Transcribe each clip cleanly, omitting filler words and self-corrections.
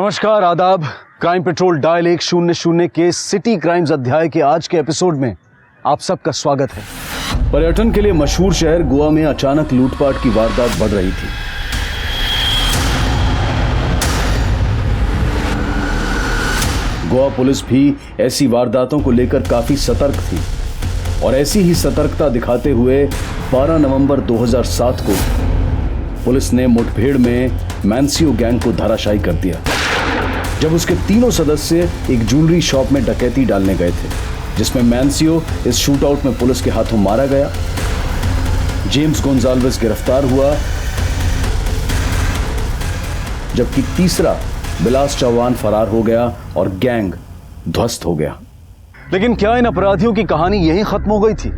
नमस्कार, आदाब। Crime petrol dial 100 के सिटी क्राइम्स अध्याय के आज के एपिसोड में आप सबका स्वागत है। पर्यटन के लिए मशहूर शहर गोवा में अचानक लूटपाट की वारदात बढ़ रही थी। गोवा पुलिस भी ऐसी वारदातों को लेकर काफी सतर्क थी और ऐसी ही सतर्कता दिखाते हुए 12 नवंबर 2007 को पुलिस ने मुठभेड़ में मैंसियो गैंग को धराशायी कर दिया, जब उसके तीनों सदस्य एक ज्वेलरी शॉप में डकैती डालने गए थे, जिसमें मैंसियो इस शूटआउट में पुलिस के हाथों मारा गया। जेम्स गोंजाल्वेस गिरफ्तार हुआ, जबकि तीसरा बिलास चौहान फरार हो गया और गैंग ध्वस्त हो गया। लेकिन क्या इन अपराधियों की कहानी यहीं खत्म हो गई थी,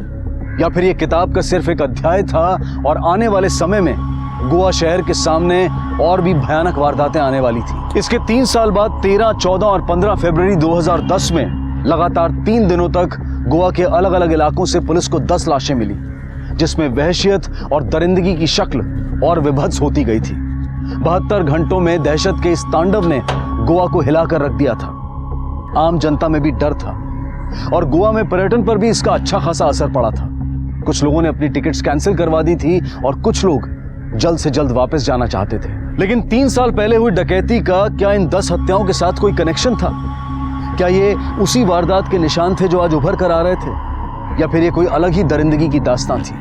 या फिर यह किताब का सिर्फ एक अध्याय था और आने वाले समय में गोवा शहर के सामने और भी भयानक वारदातें आने वाली थी। इसके 3 साल बाद 13, 14 और 15 फरवरी 2010 में लगातार 3 दिनों तक गोवा के अलग अलग इलाकों से पुलिस को 10 लाशें मिली, जिसमें वहशियत और दरिंदगी की शक्ल और विभत्स होती गई थी। 72 घंटों में दहशत के इस तांडव ने गोवा को हिलाकर रख दिया था। आम जनता में भी डर था और गोवा में पर्यटन पर भी इसका अच्छा खासा असर पड़ा था। कुछ लोगों ने अपनी टिकट्स कैंसिल करवा दी थी और कुछ लोग जल्द से जल्द वापस जाना चाहते थे। लेकिन 3 साल पहले हुई डकैती का क्या इन 10 हत्याओं के साथ कोई कनेक्शन था? क्या ये उसी वारदात के निशान थे जो आज उभर कर आ रहे थे, या फिर ये कोई अलग ही दरिंदगी की दास्तां थी?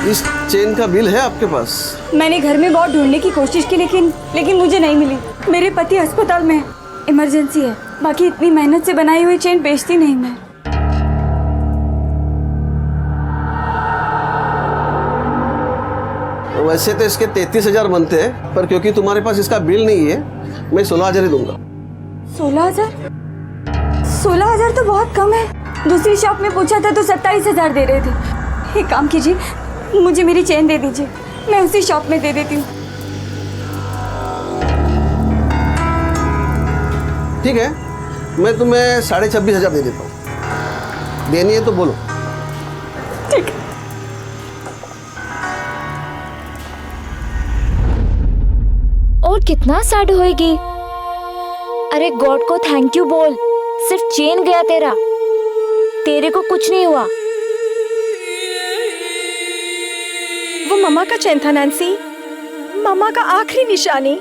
इस चेन का बिल है आपके पास? मैंने घर में बहुत ढूंढने की कोशिश की, लेकिन मुझे नहीं मिली। मेरे पति अस्पताल में, इमरजेंसी है। बाकी इतनी मेहनत से बनाई हुई चेन बेचती नहीं मैं। वैसे तो इसके 33,000 बनते हैं, पर क्योंकि तुम्हारे पास इसका बिल नहीं है, मैं 16,000 ही दूंगा। 16,000? 16,000 तो बहुत कम है। दूसरी शॉप में पूछा था तो 27,000 दे रहे थे। एक काम कीजिए, मुझे मेरी चेन दे दीजिए, मैं उसी शॉप में दे देती हूँ। ठीक है, मैं तुम्हें 26,500 दे देता हूँ। देनी है तो बोलो। ठीक है। और कितना सैड होएगी। अरे गॉड को थैंक यू बोल, सिर्फ चेन गया तेरा, तेरे को कुछ नहीं हुआ। वो मम्मा का चैन था नैन्सी, मम्मा का आखिरी निशानी।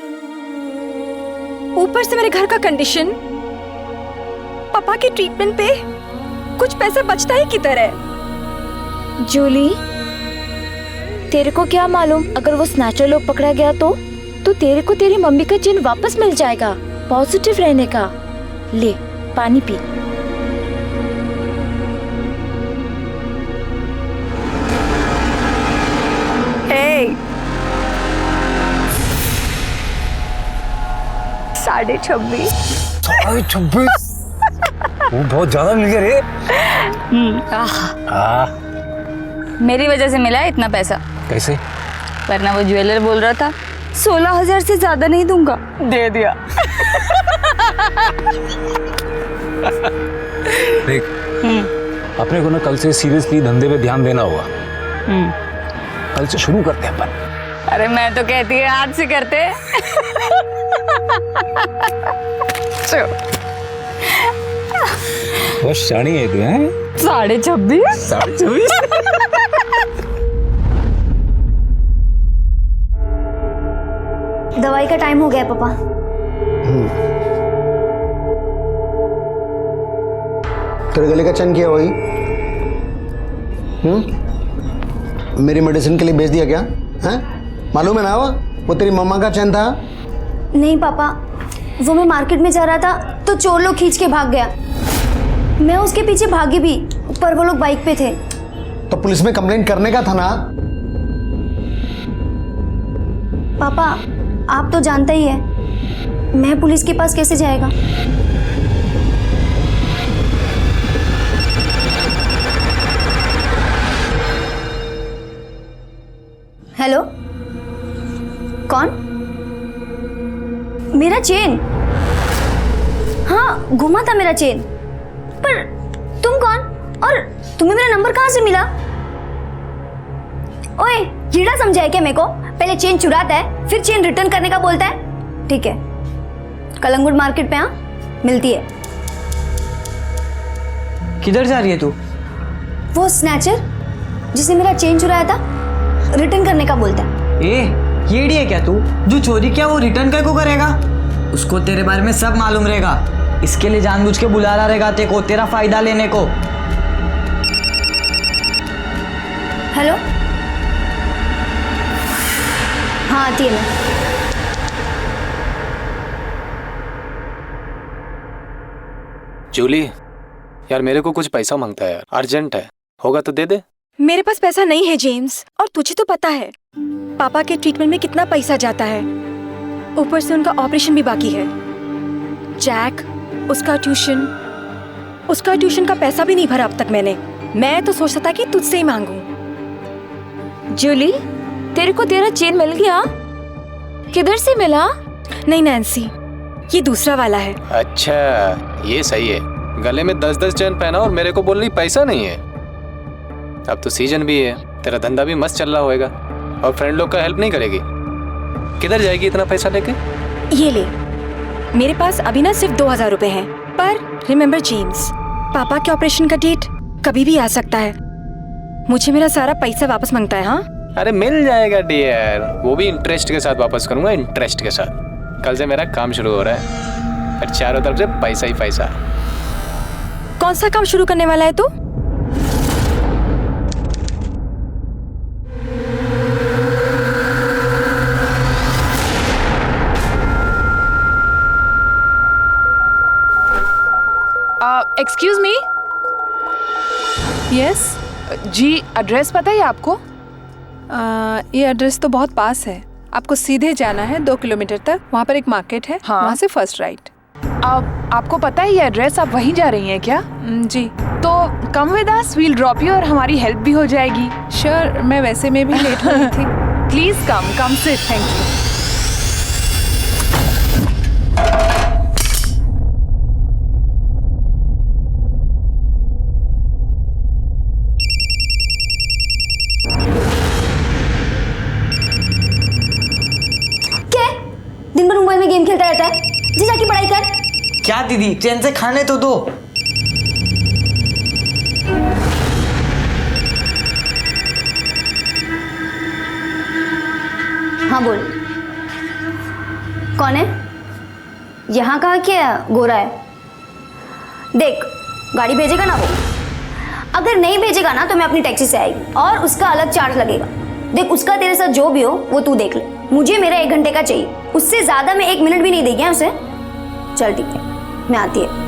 ऊपर से मेरे घर का कंडीशन, पापा के ट्रीटमेंट पे कुछ पैसा बचता ही किधर है। जूली, तेरे को क्या मालूम, अगर वो स्नैचर लोग पकड़ा गया तो तेरे को तेरी मम्मी का चेन वापस मिल जाएगा। पॉजिटिव रहने का। ले पानी पी। हे 26.5। 26? वो बहुत ज्यादा मिल गया रे। मेरी वजह से मिला है इतना पैसा। कैसे? वरना वो ज्वेलर बोल रहा था 16,000 से ज्यादा नहीं दूंगा। दे दिया। देख, अपने को ना कल से सीरियसली धंधे पे ध्यान देना होगा। कल से शुरू करते हैं अपन। अरे मैं तो कहती है आज से करते। बहुत शानी है तू, हैं? 26.5? 26.5? दवाई का टाइम हो गया पापा। तेरे गले का चैन किया वही? मेरी मेडिसिन के लिए बेच दिया क्या? हैं? मालूम है ना वो तेरी मम्मा का चैन था। नहीं पापा, वो मैं मार्केट में जा रहा था तो चोर लोग खींच के भाग गया। मैं उसके पीछे भागी भी, पर वो लोग बाइक पे थे। तो पुलिस में कंप्लेंट करने का था ना। पापा आप तो जानता ही है, मैं पुलिस के पास कैसे जाएगा। हेलो, कौन? मेरा चेन? हाँ घुमा था मेरा चेन, पर तुम कौन और तुम्हें मेरा नंबर कहाँ से मिला? ओए कीड़ा समझा है क्या मेरे को? पहले चेन चुराता है फिर चेन रिटर्न करने का बोलता है। ठीक है, कलंगुट मार्केट पे आ, मिलती है। किधर जा रही है तू? वो स्नैचर जिसने मेरा चेन चुराया था रिटर्न करने का बोलता है। येड़ी है क्या तू? जो चोरी किया वो रिटर्न कर को करेगा? उसको तेरे बारे में सब मालूम रहेगा, इसके लिए जानबूझ के बुला रहा रहेगा तेरे को, तेरा फायदा लेने को। हेलो, हाँ आती है मैं। जूली यार मेरे को कुछ पैसा मांगता है यार, अर्जेंट है, होगा तो दे दे। मेरे पास पैसा नहीं है जेम्स, और तुझे तो पता है पापा के ट्रीटमेंट में कितना पैसा जाता है, ऊपर से उनका ऑपरेशन भी बाकी है। जैक, उसका ट्यूशन का पैसा भी नहीं भरा अब तक मैंने। मैं तो सोचता था कि तुझसे ही मांगूं। जूली, तेरे को तेरा चेन मिल गया? किधर से मिला? नहीं नैन्सी, ये दूसरा वाला है। अच्छा ये सही है, गले में 10-10 चेन पहना और मेरे को बोल रही पैसा नहीं है। अब तो सीजन भी है, तेरा धंधा भी मस्त चल रहा होएगा, और फ्रेंड लोग का हेल्प नहीं करेगी। किधर जाएगी इतना पैसा लेके? ये ले, मेरे पास अभी ना सिर्फ 2000 रुपए हैं, पर रिमेम्बर जेम्स, पापा के ऑपरेशन का डेट कभी भी आ सकता है। मुझे मेरा सारा पैसा वापस मांगता है। हाँ अरे मिल जाएगा डियर, वो भी इंटरेस्ट के साथ वापस करूंगा, इंटरेस्ट के साथ। कल से मेरा काम शुरू हो रहा है, फिर चारों तरफ से पैसा ही पैसा। कौन सा काम शुरू करने वाला है तू? Excuse me. यस जी, एड्रेस पता है आपको? ये एड्रेस तो बहुत पास है, आपको सीधे जाना है 2 किलोमीटर तक, वहाँ पर एक मार्केट है। हाँ। वहाँ से फर्स्ट राइट। आपको पता है ये एड्रेस, आप वहीं जा रही हैं क्या? जी तो come with us, we'll drop you और हमारी हेल्प भी हो जाएगी। श्योर, मैं वैसे में भी लेट हो रही थी। Please come sit. Thank you. दिन भर मोबाइल में गेम खेलता रहता है, जी जाके पढ़ाई कर। क्या दीदी, चैन से खाने तो दो। हाँ बोल, कौन है? यहाँ कहाँ क्या गोरा है? देख, गाड़ी भेजेगा ना वो, अगर नहीं भेजेगा ना तो मैं अपनी टैक्सी से आएगी और उसका अलग चार्ज लगेगा। देख, उसका तेरे साथ जो भी हो वो तू देख ले, मुझे मेरा 1 घंटे का चाहिए, उससे ज्यादा मैं 1 मिनट भी नहीं देगी उसे। चल ठीक है, मैं आती है।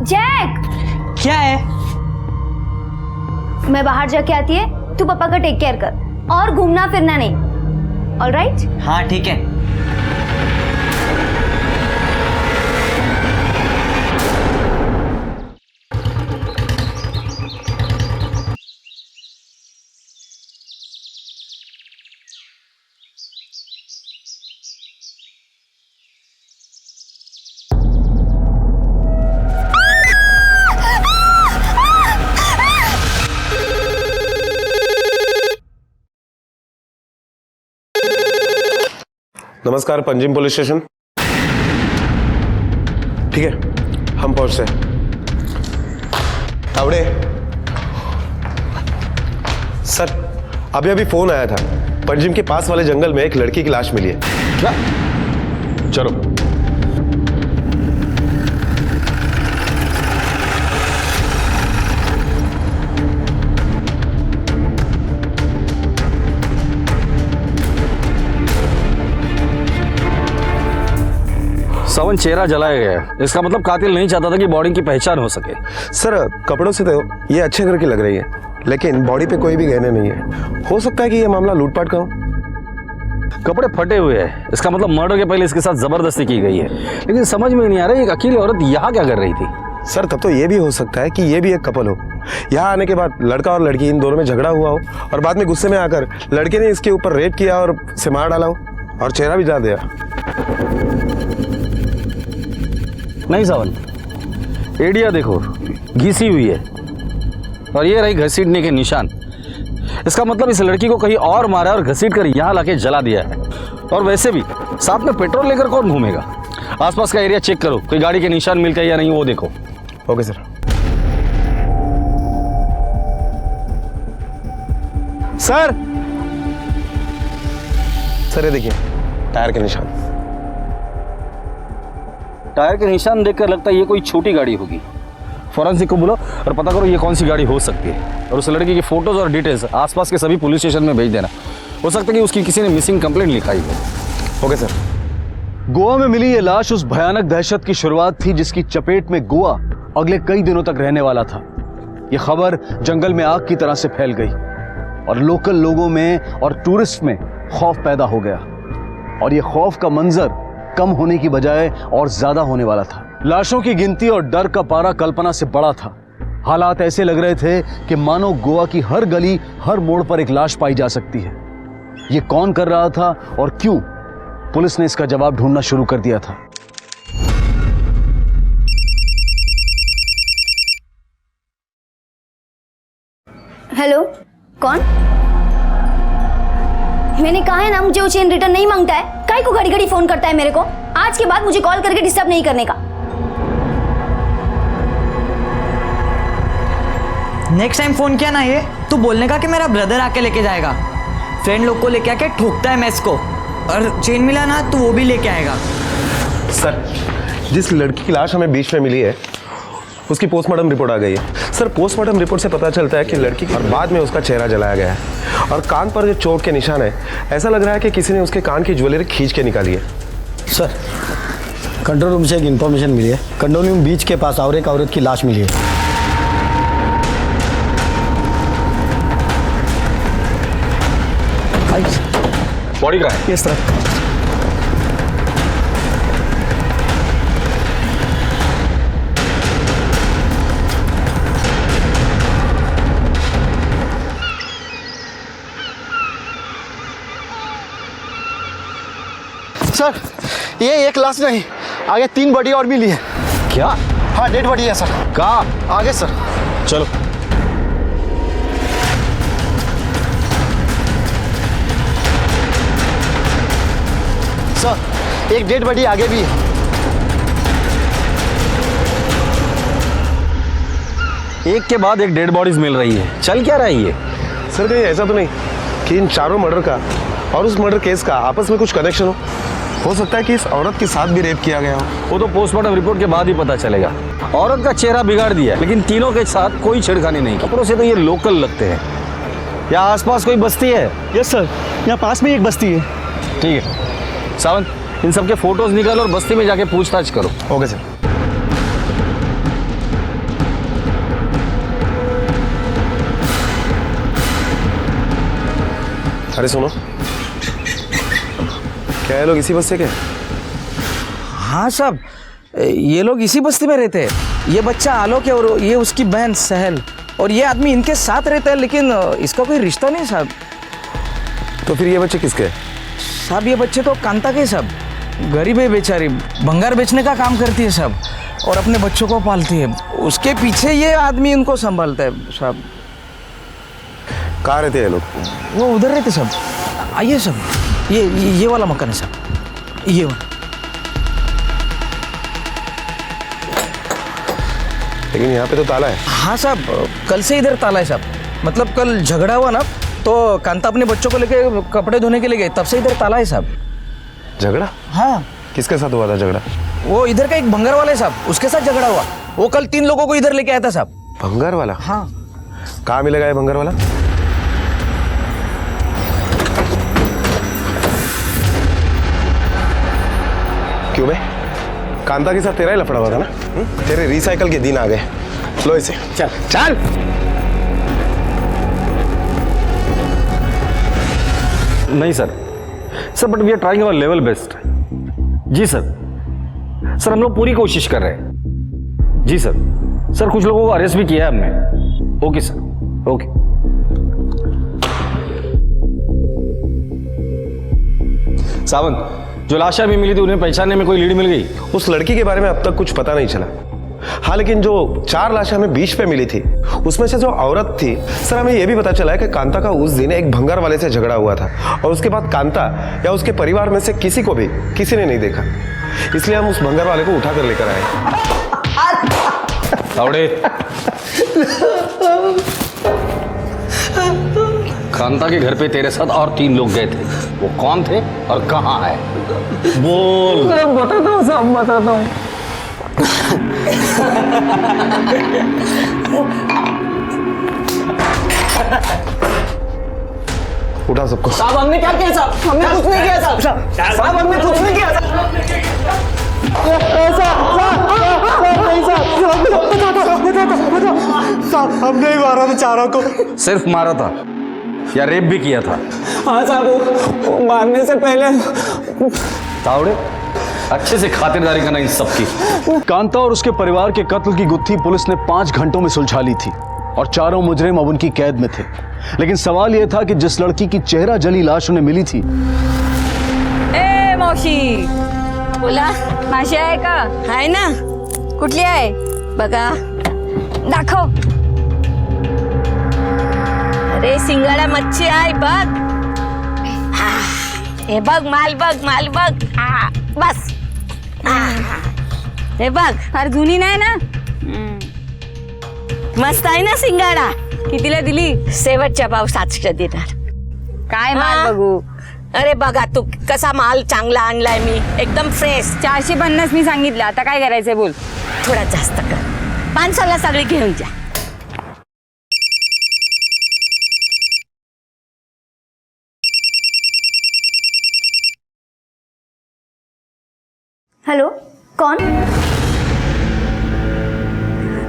जैक, क्या है? मैं बाहर जाके आती है, तू पापा का टेक केयर कर और घूमना फिरना नहीं। ऑलराइट? हाँ ठीक है। नमस्कार, पंजिम पुलिस स्टेशन। ठीक है, हम पहुंचते हैं। तावड़े सर, अभी अभी फोन आया था, पंजिम के पास वाले जंगल में एक लड़की की लाश मिली है। क्या? चलो। सावन, चेहरा जलाया गया है, इसका मतलब कातिल नहीं चाहता था कि बॉडी की पहचान हो सके। सर, कपड़ों से तो ये अच्छे घर की लग रही है, लेकिन बॉडी पे कोई भी गहने नहीं है। हो सकता है कि ये मामला लूटपाट का हो। कपड़े फटे हुए हैं, इसका मतलब मर्डर के पहले इसके साथ जबरदस्ती की गई है। लेकिन समझ में नहीं आ रहा एक अकेली औरत यहाँ क्या कर रही थी। सर, तब तो ये भी हो सकता है कि ये भी एक कपल हो। यहाँ आने के बाद लड़का और लड़की इन दोनों में झगड़ा हुआ हो और बाद में गुस्से में आकर लड़के ने इसके ऊपर रेप किया और इसे मार डाला हो और चेहरा भी जला दिया। नहीं सावन, एडिया देखो, घिसी हुई है और ये रही घसीटने के निशान। इसका मतलब इस लड़की को कहीं और मारा और घसीट कर यहाँ लाके जला दिया है। और वैसे भी साथ में पेट्रोल लेकर कौन घूमेगा? आसपास का एरिया चेक करो, कोई गाड़ी के निशान मिल गए या नहीं वो देखो। Okay sir. सर, सर ये देखिए, टायर के निशान। टायर के निशान देखकर लगता है ये कोई छोटी गाड़ी होगी। फॉरेंसिक को बुलाओ और पता करो ये कौन सी गाड़ी हो सकती है, और उस लड़की की फोटोज और डिटेल्स आसपास के सभी पुलिस स्टेशन में भेज देना। हो सकता है कि उसकी किसी ने मिसिंग कंप्लेंट लिखाई हो। Okay sir. गोवा में मिली ये लाश उस भयानक दहशत की शुरुआत थी जिसकी चपेट में गोवा अगले कई दिनों तक रहने वाला था। ये खबर जंगल में आग की तरह से फैल गई और लोकल लोगों में और टूरिस्ट में खौफ पैदा हो गया, और ये खौफ का मंजर कम होने की बजाय और ज्यादा होने वाला था। लाशों की गिनती और डर का पारा कल्पना से बड़ा था। हालात ऐसे लग रहे थे कि मानो गोवा की हर गली, हर मोड़ पर एक लाश पाई जा सकती है। ये कौन कर रहा था और क्यों? पुलिस ने इसका जवाब ढूंढना शुरू कर दिया था। हेलो, कौन? मैंने कहा है ना, मुझे वो चेन रिटर्न नहीं मांगता है। काहे को घड़ी घड़ी फोन करता है मेरे को? आज के बाद मुझे कॉल करके डिस्टर्ब नहीं करने का। नेक्स्ट टाइम फोन किया ना ये तो बोलने का कि मेरा ब्रदर आके लेके जाएगा। फ्रेंड लोग को लेके आके ठोकता है मैस को, और चेन मिला ना तो वो भी लेके आएगा। सर, जिस लड़की की लाश हमें बीच में मिली है उसकी पोस्टमार्टम रिपोर्ट आ गई है। सर, पोस्टमार्टम रिपोर्ट से पता चलता है कि लड़की और बाद में उसका चेहरा जलाया गया है, और कान पर जो चोट के निशान है, ऐसा लग रहा है कि किसी ने उसके कान की ज्वेलरी खींच के निकाली है। सर, कंट्रोल रूम से एक इन्फॉर्मेशन मिली है। कंडोलियम बीच के पास और एक औरत की लाश मिली है। बॉडी कहाँ है? Yes sir. सर, ये एक लाश नहीं, आगे 3 बॉडी और मिली है। क्या? हाँ, डेड बॉडी है सर। कहाँ? आगे सर। चलो। सर, एक डेड बॉडी आगे भी है। एक के बाद एक डेड बॉडीज मिल रही है। चल क्या रही है? सर, कहीं ऐसा तो नहीं कि इन चारों मर्डर का और उस मर्डर केस का आपस में कुछ कनेक्शन हो सकता है कि इस औरत के साथ भी रेप किया गया हो। वो तो पोस्टमार्टम रिपोर्ट के बाद ही पता चलेगा। औरत का चेहरा बिगाड़ दिया, लेकिन तीनों के साथ कोई छेड़खानी नहीं। कपड़ों से तो ये लोकल लगते हैं। यहाँ आसपास कोई बस्ती है? यस सर, यहाँ पास में एक बस्ती है। ठीक है सावन, इन सबके फोटोज निकालो और बस्ती में जाके पूछताछ करो। Okay sir. अरे सुनो, क्या ये लोग इसी बस्ती के? हाँ साहब, ये लोग इसी बस्ती में रहते हैं। ये बच्चा आलोक है और ये उसकी बहन सहल, और ये आदमी इनके साथ रहता है, लेकिन इसका कोई रिश्ता नहीं साहब। तो फिर ये बच्चे किसके? साहब, ये बच्चे तो कांता के सब। गरीब है बेचारी, भंगार बेचने का काम करती है सब, और अपने बच्चों को पालती है। उसके पीछे ये आदमी इनको संभालता है साहब। कहाँ रहते हैं लोग? वो उधर रहते सब। आइए सब, ये वाला मकान है साहब, ये वाला। लेकिन यहाँ पे तो ताला है। हाँ साहब, कल से इधर ताला है साहब। मतलब कल झगड़ा हुआ ना, तो कांता अपने बच्चों को लेके कपड़े धोने के लिए गए, तब से इधर ताला है साहब। झगड़ा? हाँ। किसके साथ हुआ था झगड़ा? वो इधर का एक भंगार वाला है साहब, उसके साथ झगड़ा हुआ। वो कल 3 लोगों को इधर लेके आया था साहब। भंगार वाला? हाँ। कहाँ मिलेगा ये भंगार वाला? क्यों बे? कांता के साथ तेरा ही लफड़ा हुआ था ना? तेरे रिसाइकल के दिन आ गए। लो इसे। चल चल। नहीं sir, but we are trying our level best. जी सर, हम लोग पूरी कोशिश कर रहे हैं। जी सर, कुछ लोगों को अरेस्ट भी किया है हमने। Okay sir, okay. सावंत, जो लाशें अभी मिली थी उन्हें पहचानने में कोई लीड मिल गई? उस लड़की के बारे में अब तक कुछ पता नहीं चला। हाँ, लेकिन जो 4 लाशें हमें बीच पे मिली थी, उसमें से जो औरत थी सर, हमें यह भी पता चला है कि कांता का उस दिन एक भंगार वाले से झगड़ा हुआ था और उसके बाद कांता या उसके परिवार में से किसी को भी किसी ने नहीं देखा। इसलिए हम उस भंगार वाले को उठा कर लेकर आए। कांता के घर पे तेरे साथ और 3 लोग गए थे, वो कौन थे और कहाँ है? बोल। बताता हूँ साहब, बताता हूँ। उठा सबको। साहब हमने क्या किया साहब? हमने कुछ नहीं किया साहब। साहब हमने कुछ नहीं किया साहब, हमने ही मारा बेचारा को। सिर्फ मारा था या रेप भी किया था? हाँ साहब, मारने से पहले। तावड़े, अच्छे से खातिरदारी करना इन सबकी। कांता और उसके परिवार के कत्ल की गुत्थी पुलिस ने 5 घंटों में सुलझा ली थी और चारों मुजरिम अब उनकी कैद में थे। लेकिन सवाल यह था कि जिस लड़की की चेहरा जली लाश उन्हें मिली थी। ए मावशी, बोला माशी आहे का? आहे ना। कुठली आहे बघा, दाखव। अरे सिंगाडा मच्छी आहे बघ। हे बघ, माल बघ, माल बघ। बस हे बघ, फार जुनी नाही ना? मस्त आहे ना सिंगाडा? कितीला दिली? शेवटच्या भाव 700 देणार। काय माल बघू? अरे बघा तू, कसा माल चांगला आणलाय मी, एकदम फ्रेश। 450 मी सांगितलं, आता काय करायचंय बोल? थोडा जास्त कर, 500ला सगळी घेऊन जा। हेलो, कौन?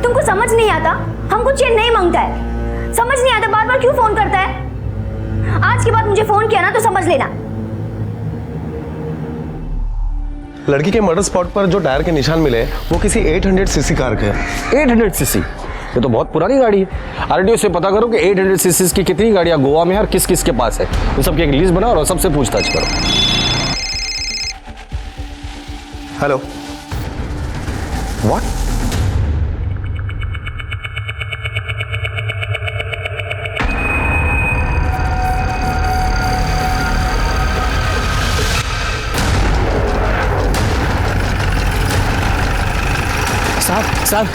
तुमको समझ नहीं आता? हमको चेन नहीं मांगता है। समझ नहीं आता बार बार क्यों फोन करता है? आज के बाद मुझे फोन किया ना तो समझ लेना। लड़की के मर्डर स्पॉट पर जो टायर के निशान मिले वो किसी 800 सीसी कार के। 800 सीसी? ये तो बहुत पुरानी गाड़ी है। आरटीओ से पता करो कि 800 सीसी की कितनी गाड़ियां गोवा में है और किस किस के पास है। तो सबकी एक लिस्ट बनाओ और सबसे पूछताछ करो। Hello, what? साहब,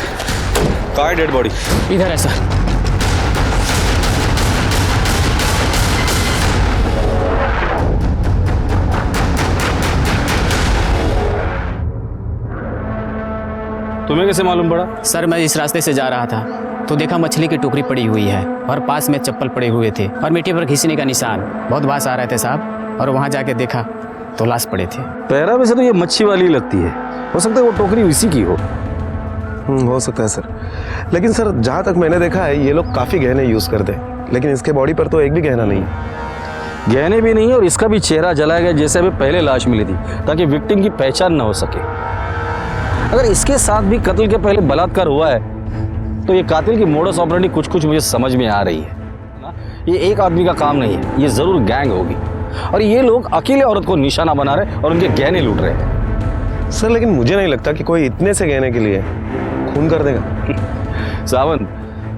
कहाँ है डेड बॉडी? इधर है सर। तुम्हें कैसे मालूम पड़ा? सर मैं इस रास्ते से जा रहा था तो देखा मछली की टोकरी पड़ी हुई है और पास में चप्पल पड़े हुए थे और मिट्टी पर घिसने का निशान। बहुत बास आ रहे थे साहब, और वहाँ जाके देखा तो लाश पड़े थे। पैरा में से तो ये मच्छी वाली लगती है, हो सकता है वो टोकरी उसी की हो। हो सकता है सर, लेकिन सर जहाँ तक मैंने देखा है ये लोग काफ़ी गहने यूज़ करते हैं, लेकिन इसके बॉडी पर तो एक भी गहना नहीं है। गहने भी नहीं है और इसका भी चेहरा जलाया गया जैसे अभी पहले लाश मिली थी, ताकि विक्टिम की पहचान न हो सके। अगर इसके साथ भी कत्ल के पहले बलात्कार हुआ है तो ये कातिल की मोडस ऑपरेंडी कुछ कुछ मुझे समझ में आ रही है। ये एक आदमी का काम नहीं है, ये जरूर गैंग होगी और ये लोग अकेले औरत को निशाना बना रहे और उनके गहने लूट रहे हैं। सर लेकिन मुझे नहीं लगता कि कोई इतने से गहने के लिए खून कर देगा। सावंत,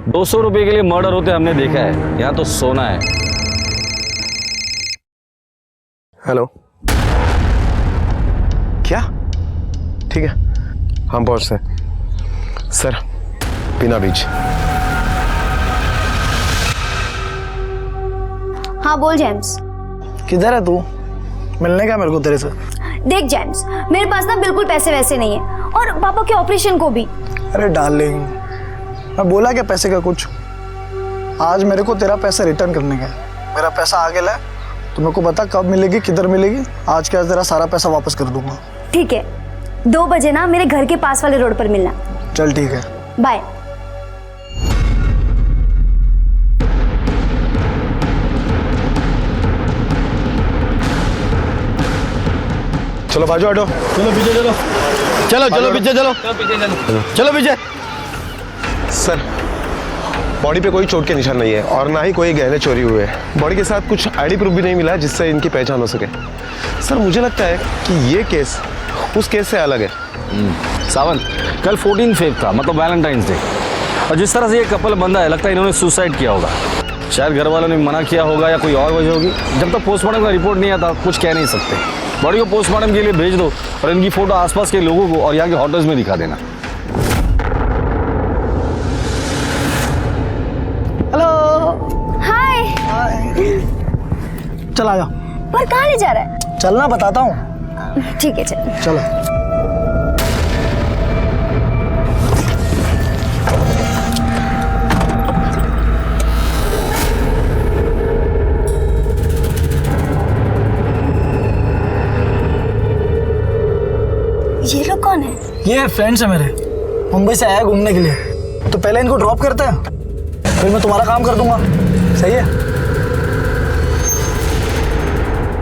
200 रुपए के लिए मर्डर होते हमने देखा है, यहाँ तो सोना है। हेलो, क्या? ठीक है, हम पहुंचते हैं। सर बीना बीच। हाँ बोल जेम्स। किधर है तू? मिलने का मेरे को तेरे से। देख जेम्स, मेरे पास ना बिल्कुल पैसे वैसे नहीं है, और पापा के ऑपरेशन को भी। अरे डार्लिंग, मैं बोला क्या पैसे का कुछ? आज मेरे को तेरा पैसा रिटर्न करने का है। मेरा पैसा आगे ला, तो मेरे को बता कब मिलेगी, किधर मिलेगी। आज के आज तेरा सारा पैसा वापस कर दूंगा। ठीक है, 2 बजे ना मेरे घर के पास वाले रोड पर मिलना। चल ठीक है, बाय। चलो बाजू हटो। चलो पीछे चलो, चलो चलो पीछे चलो, चलो पीछे। सर, बॉडी पे कोई चोट के निशान नहीं है और ना ही कोई गहने चोरी हुए हैं। बॉडी के साथ कुछ आईडी प्रूफ भी नहीं मिला जिससे इनकी पहचान हो सके। सर मुझे लगता है कि ये केस उस केस से अलग है। सावंत, कल 14 फेब था, मतलब वैलेंटाइंस डे, और जिस तरह से ये कपल बंदा है, लगता है इन्होंने सुसाइड किया होगा। शायद घर वालों ने मना किया होगा या कोई और वजह होगी। जब तक पोस्टमार्टम का रिपोर्ट नहीं आता कुछ कह नहीं सकते। बॉडी को पोस्टमार्टम के लिए भेज दो और इनकी फोटो आसपास के लोगों को और यहाँ के होटल्स में दिखा देना। हेलो। हाय। चल आ जा। पर कहाँ ले जा रहा है? चलना बताता हूँ। ठीक है चल। चलो। ये लोग कौन है? ये फ्रेंड्स है मेरे, मुंबई से आया घूमने के लिए। तो पहले इनको ड्रॉप करते हैं, फिर मैं तुम्हारा काम कर दूंगा। सही है?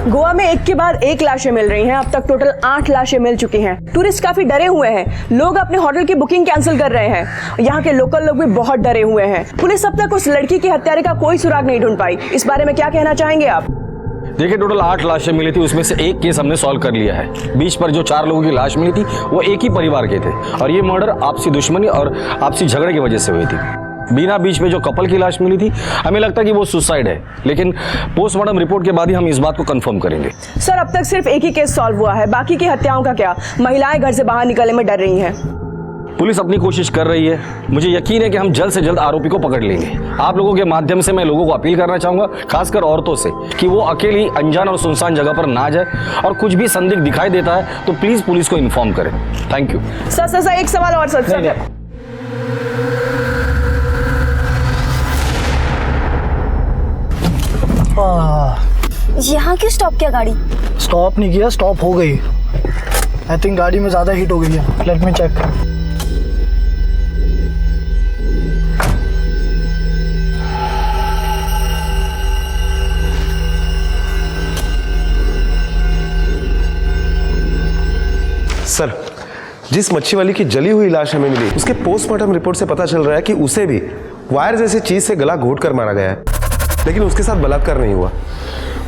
गोवा में एक के बाद एक लाशें मिल रही हैं। अब तक टोटल 8 लाशें मिल चुकी हैं। टूरिस्ट काफी डरे हुए हैं। लोग अपने होटल की बुकिंग कैंसिल कर रहे हैं। यहाँ के लोकल लोग भी बहुत डरे हुए हैं। पुलिस अब तक उस लड़की के हत्यारे का कोई सुराग नहीं ढूंढ पाई। इस बारे में क्या कहना चाहेंगे आप? देखिए, टोटल 8 लाशें मिली थी, उसमें से एक केस हमने सॉल्व कर लिया है। बीच पर जो 4 लोगों की लाश मिली थी वो एक ही परिवार के थे और ये मर्डर आपसी दुश्मनी और आपसी झगड़े की वजह से हुई थी। बीना बीच में जो कपल की लाश मिली थी, हमें लगता है कि वो सुसाइड है, लेकिन पोस्टमार्टम रिपोर्ट के बाद ही हम इस बात को कंफर्म करेंगे। सर, अब तक सिर्फ एक ही केस सॉल्व हुआ है। बाकी की हत्याओं का क्या? महिलाएं घर से बाहर निकलने में डर रही हैं। पुलिस अपनी कोशिश कर रही है। मुझे यकीन है कि हम जल्द से जल्द आरोपी को पकड़ लेंगे। आप लोगों के माध्यम से मैं लोगों को अपील करना चाहूंगा, खासकर औरतों से, कि वो अकेली अनजान और सुनसान जगह पर ना जाए और कुछ भी संदिग्ध दिखाई देता है तो प्लीज पुलिस को इन्फॉर्म करें। Thank you. सर एक सवाल और सर। यहाँ क्यों स्टॉप किया गाड़ी? स्टॉप नहीं किया, स्टॉप हो गई। आई थिंक गाड़ी में ज्यादा हीट हो गई है। Let me check. सर, जिस मच्छी वाली की जली हुई लाश हमें मिली, उसके पोस्टमार्टम रिपोर्ट से पता चल रहा है कि उसे भी वायर जैसी चीज से गला घोट कर मारा गया है, लेकिन उसके साथ बलात्कार नहीं हुआ।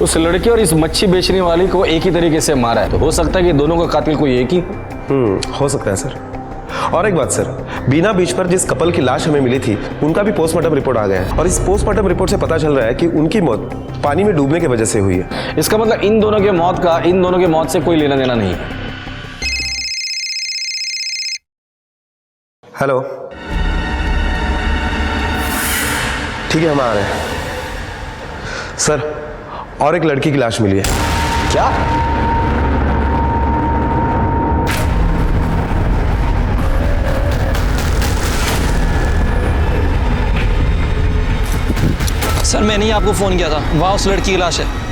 उस लड़की और इस मच्छी बेचने वाली को एक ही तरीके से मारा है, तो हो सकता है कि दोनों का कातिल कोई एक ही। हो सकता है सर। और एक बात सर, बीना बीच पर जिस कपल की लाश हमें मिली थी उनका भी पोस्टमार्टम रिपोर्ट आ गया है और इस पोस्टमार्टम रिपोर्ट से पता चल रहा है कि उनकी मौत पानी में डूबने की वजह से हुई है। इसका मतलब इन दोनों के मौत से कोई लेना देना नहीं है। हेलो, ठीक है, हम आ रहे हैं। सर, और एक लड़की की लाश मिली है। क्या? सर, मैंने ही आपको फोन किया था। वहां उस लड़की की लाश है।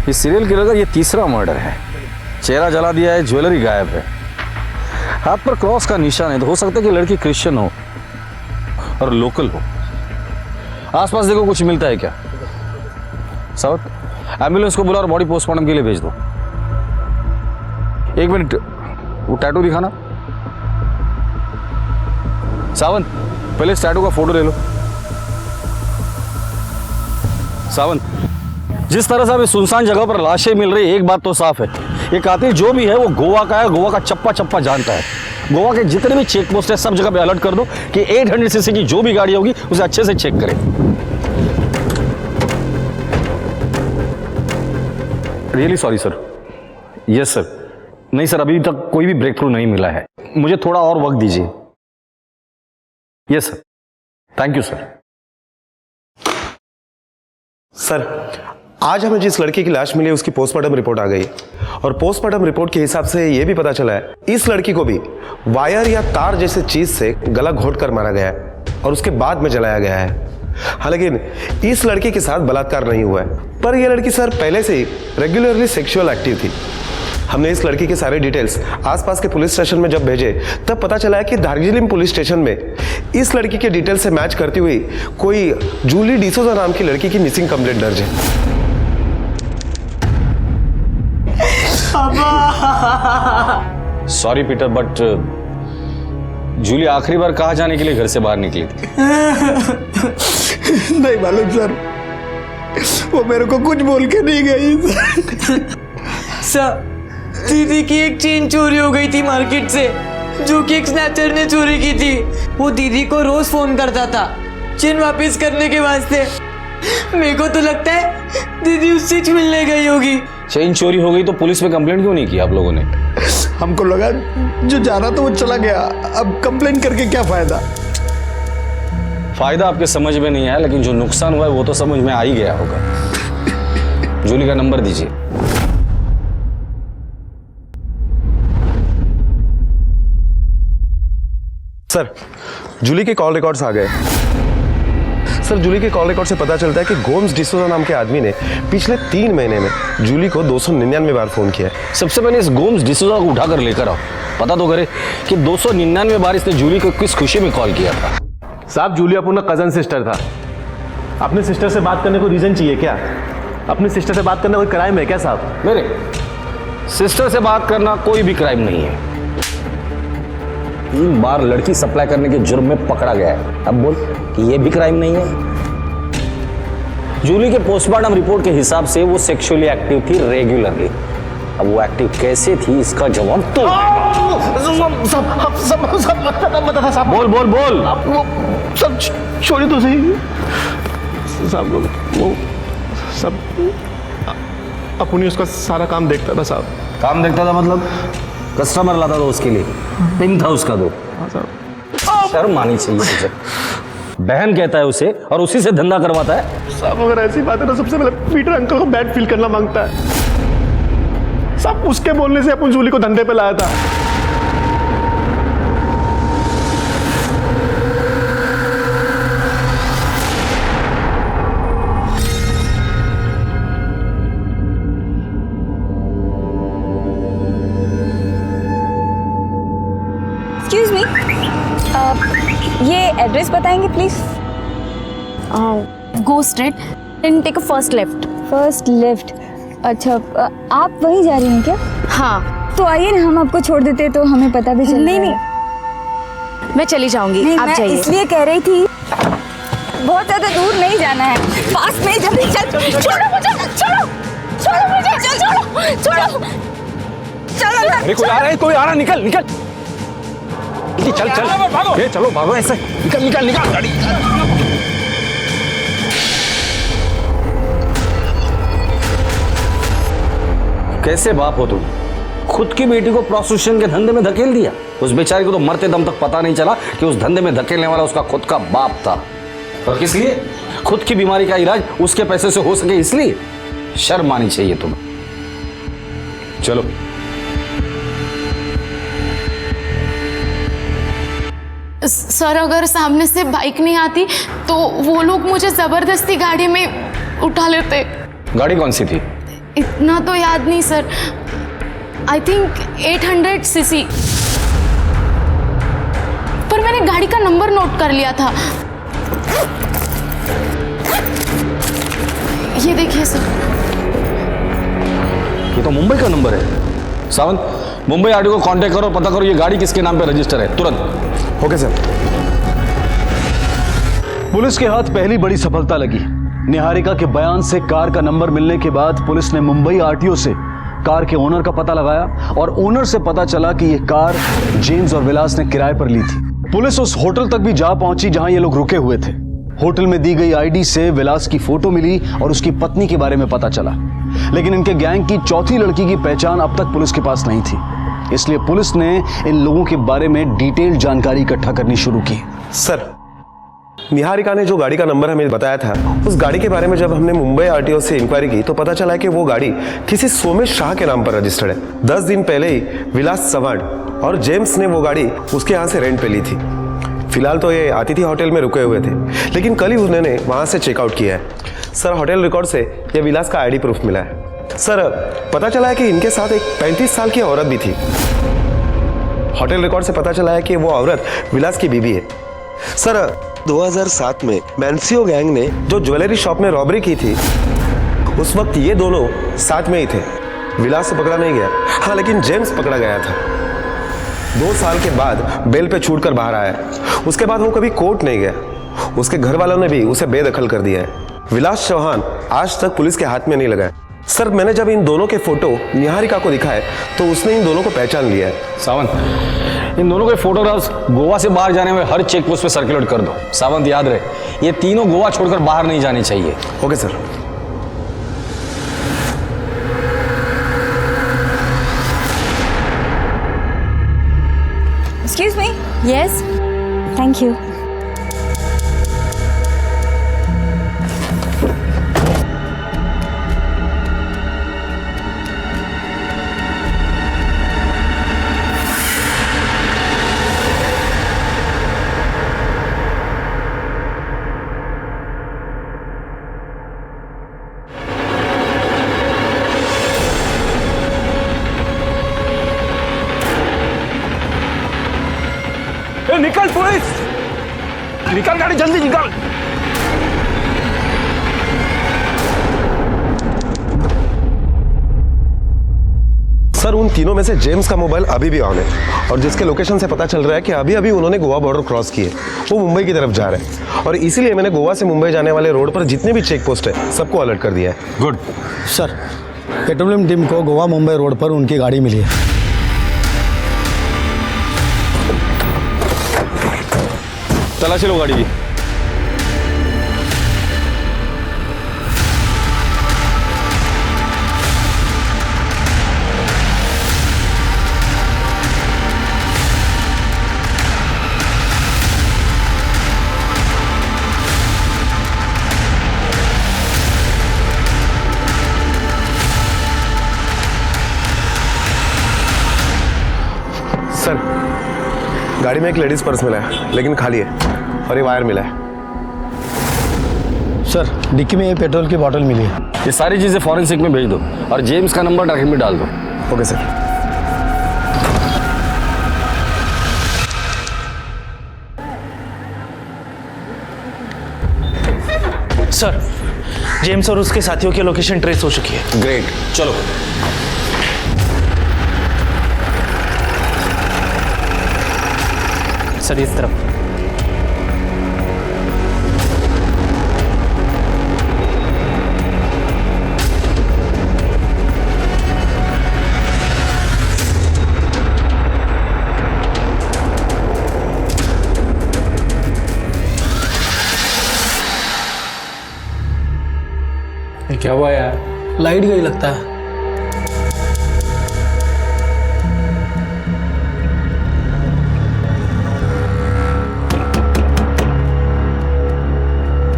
इस सीरियल किलर का ये तीसरा मर्डर है। चेहरा जला दिया है, ज्वेलरी गायब है, हाथ पर क्रॉस का निशान है, तो हो सकता है कि लड़की क्रिश्चियन हो और लोकल हो। आसपास देखो कुछ मिलता है क्या? सावंत, एम्बुलेंस को बुला और बॉडी पोस्टमार्टम के लिए भेज दो। एक मिनट, वो टैटू दिखाना। सावंत, पहले इस टैटू का फोटो ले लो। सावंत, जिस तरह से हमें सुनसान जगह पर लाशें मिल रही है, एक बात तो साफ है, ये कातिल जो भी है वो गोवा का है, गोवा का चप्पा चप्पा जानता है। गोवा के जितने भी चेक पोस्ट है सब जगह पे अलर्ट कर दो कि 800 सीसी की जो भी गाड़ी होगी उसे अच्छे से चेक करें। Really sorry sir. Yes sir. नहीं सर, अभी तक कोई भी ब्रेक थ्रू नहीं मिला है, मुझे थोड़ा और वक्त दीजिए। Yes sir, thank you sir. Sir, आज हमें जिस लड़की की लाश मिली उसकी पोस्टमार्टम रिपोर्ट आ गई और पोस्टमार्टम रिपोर्ट के हिसाब से यह भी पता चला है इस लड़की को भी वायर या तार जैसे चीज से गला घोट कर मारा गया है और उसके बाद में जलाया गया है। हालांकि इस लड़की के साथ बलात्कार नहीं हुआ है, पर यह लड़की सर पहले से ही रेगुलरली सेक्सुअल एक्टिव थी। हमने इस लड़की के सारे डिटेल्स आसपास के पुलिस स्टेशन में जब भेजे तब पता चला है कि दार्जिलिंग पुलिस स्टेशन में इस लड़की के डिटेल से मैच करती हुई कोई जूली डिसोजा नाम की लड़की की मिसिंग कंप्लेंट दर्ज है। सॉरी पीटर, बट जूली आखिरी बार कहाँ जाने के लिए घर से बाहर निकली थी? नहीं मालूम सर, वो मेरे को कुछ बोल के नहीं गई। सर, दीदी की एक चेन चोरी हो गई थी मार्केट से, जो कि एक स्नैचर ने चोरी की थी। वो दीदी को रोज फोन करता था चेन वापस करने के वास्ते। मेरे को तो लगता है दीदी उससे मिलने गई होगी। चेन चोरी हो गई तो पुलिस में कंप्लेंट क्यों नहीं की आप लोगों ने? हमको लगा जो जाना तो वो चला गया, अब कंप्लेंट करके क्या फायदा। फायदा आपके समझ में नहीं आया, लेकिन जो नुकसान हुआ है वो तो समझ में आ ही गया होगा। जूली का नंबर दीजिए। सर, जूली के कॉल रिकॉर्ड्स आ गए। सर, जूली के कॉल रिकॉर्ड से पता चलता है कि गोम्स डिसोजा नाम के आदमी ने पिछले 3 महीने में जूली को 299 बार फोन किया है। सबसे पहले इस गोम्स डिसोजा को उठाकर लेकर आओ, पता तो करे कि 299 बार इसने जूली को किस खुशी में कॉल किया था। साहब, जूली अपना कजन सिस्टर था। अपने सिस्टर से बात करने को रीजन चाहिए क्या? अपनी सिस्टर से बात करना कोई क्राइम है क्या साहब? मेरे सिस्टर से बात करना कोई भी क्राइम नहीं है। 3 बार लड़की सप्लाई करने के जुर्म में पकड़ा गया है, अब बोल कि ये भी क्राइम नहीं है। जूली के पोस्टमार्टम रिपोर्ट के हिसाब से वो सेक्सुअली एक्टिव थी रेगुलरली। अब वो एक्टिव कैसे थी इसका जवाब तो बोल बोल बोल। वो सब छोड़े तो सही साहब, वो सब अपनी उसका सारा काम देखता था साहब। काम देखता था मतलब कस्टमर लाता था उसके लिए, पिन था उसका तो। शर्म आनी चाहिए तुझे। बहन कहता है उसे और उसी से धंधा करवाता है। साहब, अगर ऐसी बात है तो सबसे पहले पीटर अंकल को बैड फील करना मांगता है साहब। उसके बोलने से अपन जूली को धंधे पे लाया था। एक्सक्यूज मी, ये एड्रेस बताएंगे please? Go straight and take a first left. First left. अच्छा, आप वहीं जा रही हैं क्या? हाँ। तो आइए ना, हम आपको छोड़ देते तो हमें पता भी चल। नहीं नहीं, मैं चली जाऊंगी, नहीं, आप मैं जाइए। इसलिए कह रही थी, बहुत ज्यादा दूर नहीं जाना है, पास में। जल्दी चल। छोड़ो मुझे, छोड़ो छोड़ो मुझे, छोड़ो छोड़ो। चलो अरे कोई आ रहा है, कोई आ रहा है, निकल निकल। चल चल, ये चलो भागो ऐसे, निकल निकल निकल गाड़ी। कैसे बाप हो तुम? खुद की बेटी को प्रोस्टिट्यूशन के धंधे में धकेल दिया। उस बेचारी को तो मरते दम तक पता नहीं चला कि उस धंधे में धकेलने वाला उसका खुद का बाप था। और किस लिए? खुद की बीमारी का इलाज उसके पैसे से हो सके इसलिए। शर्म आनी चाहिए तुम्हें। चलो। सर, अगर सामने से बाइक नहीं आती तो वो लोग मुझे जबरदस्ती गाड़ी में उठा लेते। गाड़ी कौन सी थी? इतना तो याद नहीं सर, आई थिंक 800 सीसी, पर मैंने गाड़ी का नंबर नोट कर लिया था। ये देखिए सर, ये तो मुंबई का नंबर है। सावंत, मुंबई आरटीओ को कांटेक्ट करो, पता करो ये गाड़ी किसके नाम पे रजिस्टर है, तुरंत। Okay sir. पुलिस के हाथ पहली बड़ी सफलता लगी। निहारिका के बयान से कार का नंबर मिलने के बाद पुलिस ने मुंबई आरटीओ से कार के ओनर का पता लगाया और ओनर से पता चला कि यह कार जेम्स और विलास ने किराए पर ली थी। पुलिस उस होटल तक भी जा पहुंची जहां ये लोग रुके हुए थे। होटल में दी गई आईडी से विलास की फोटो मिली और उसकी पत्नी के बारे में पता चला, लेकिन इनके गैंग की चौथी लड़की की पहचान अब तक पुलिस के पास नहीं थी। इसलिए पुलिस ने इन लोगों के बारे में डिटेल जानकारी इकट्ठा करनी शुरू की। सर, निहारिका ने जो गाड़ी का नंबर हमें बताया था, उस गाड़ी के बारे में जब हमने मुंबई आरटीओ से इंक्वायरी की तो पता चला कि वो गाड़ी किसी सोमेश शाह के नाम पर रजिस्टर्ड है। 10 दिन पहले ही विलास चव्हाण और जेम्स ने वो गाड़ी उसके यहाँ से रेंट पे ली थी। फिलहाल तो ये अतिथि होटल में रुके हुए थे, लेकिन कल ही उन्होंने वहाँ से चेकआउट किया है। सर, होटल रिकॉर्ड से ये विलास का आईडी प्रूफ मिला है। सर, पता चला है कि इनके साथ एक 35 साल की औरत भी थी। होटल रिकॉर्ड से पता चला है कि वो औरत विलास की बीवी है। सर, 2007 में मैंसियो गैंग ने जो ज्वेलरी शॉप में रॉबरी की थी, उस वक्त ये दोनों साथ में ही थे। विलास तो पकड़ा नहीं गया, हाँ, लेकिन जेम्स पकड़ा गया था। 2 साल के बाद बेल पे छूटकर बाहर आया। उसके बाद वो कभी कोर्ट नहीं गया। उसके घर वालों ने भी उसे बेदखल कर दिया है। विलास चौहान आज तक पुलिस के हाथ में नहीं लगा है। सर, मैंने जब इन दोनों के फोटो निहारिका को दिखाए तो उसने इन दोनों को पहचान लिया है। सावंत, इन दोनों के फोटोग्राफ्स गोवा से बाहर जाने में हर चेक पोस्ट पे सर्कुलेट कर दो। सावंत, याद रहे, ये तीनों गोवा छोड़कर बाहर नहीं जाने चाहिए। Okay sir. Excuse me. Yes, thank you. निकल पुलिस, निकल गाड़ी, जल्दी निकल। सर, उन तीनों में से जेम्स का मोबाइल अभी भी ऑन है और जिसके लोकेशन से पता चल रहा है कि अभी अभी उन्होंने गोवा बॉर्डर क्रॉस किए, वो मुंबई की तरफ जा रहे हैं। और इसीलिए मैंने गोवा से मुंबई जाने वाले रोड पर जितने भी चेक पोस्ट है सबको अलर्ट कर दिया है। गुड सर, पेट्रोलियम टीम को गोवा मुंबई रोड पर उनकी गाड़ी मिली है। तलाशी लो गाड़ी की। सर, गाड़ी में एक लेडीज पर्स मिला है, लेकिन खाली है, और ये वायर मिला है। सर, डिक्की में ये पेट्रोल की बोतल मिली है। ये सारी चीजें फॉरेंसिक में भेज दो और जेम्स का नंबर ट्रैकिंग में डाल दो। Okay sir. सर, जेम्स और उसके साथियों की लोकेशन ट्रेस हो चुकी है। ग्रेट, चलो। सर, इस तरफ। क्या हुआ यार? लाइट गई लगता है।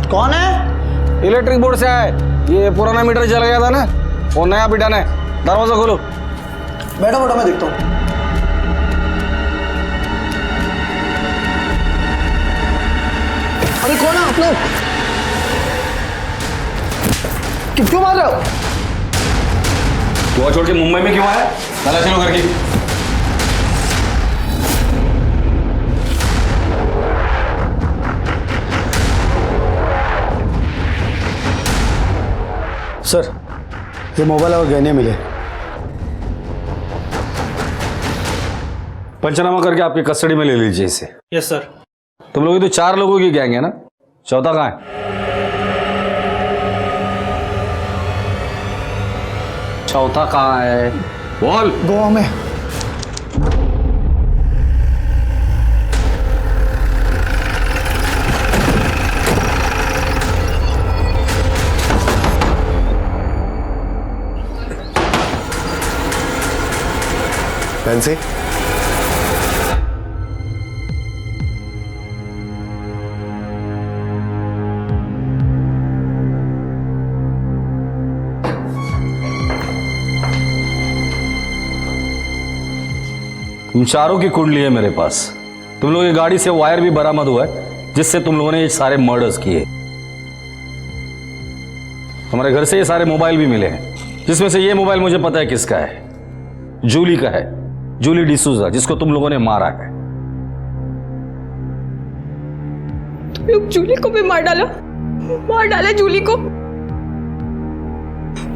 कौन है? इलेक्ट्रिक बोर्ड से आए। ये पुराना मीटर जल गया था ना, वो नया पिटाना है। दरवाजा खोलो। बैठो बैठो, मैं देखता हूँ। अरे कौन है आप लोग? क्यों मार रहे हो? गोवा छोड़ के मुंबई में क्यों आया? तलाशी लो घर की। सर, ये मोबाइल और गहने मिले। पंचनामा करके आपकी कस्टडी में ले लीजिए इसे। Yes sir. तुम लोग तो 4 लोगों की गैंग है ना, चौथा कहाँ है? चौथा कहाँ है? बोल। गोवा में। नैन्सी, तुम चारों की कुंडली है मेरे पास। तुम लोगों की गाड़ी से वायर भी बरामद हुआ है जिससे तुम लोगों ने ये सारे मर्डर्स किए। हमारे घर से ये सारे मोबाइल भी मिले हैं, जिसमें से ये मोबाइल मुझे पता है किसका है, जूली का है, जूली डिसूजा, जिसको तुम लोगों ने मारा है। तुम लोग जूली को भी मार डाला जूली को।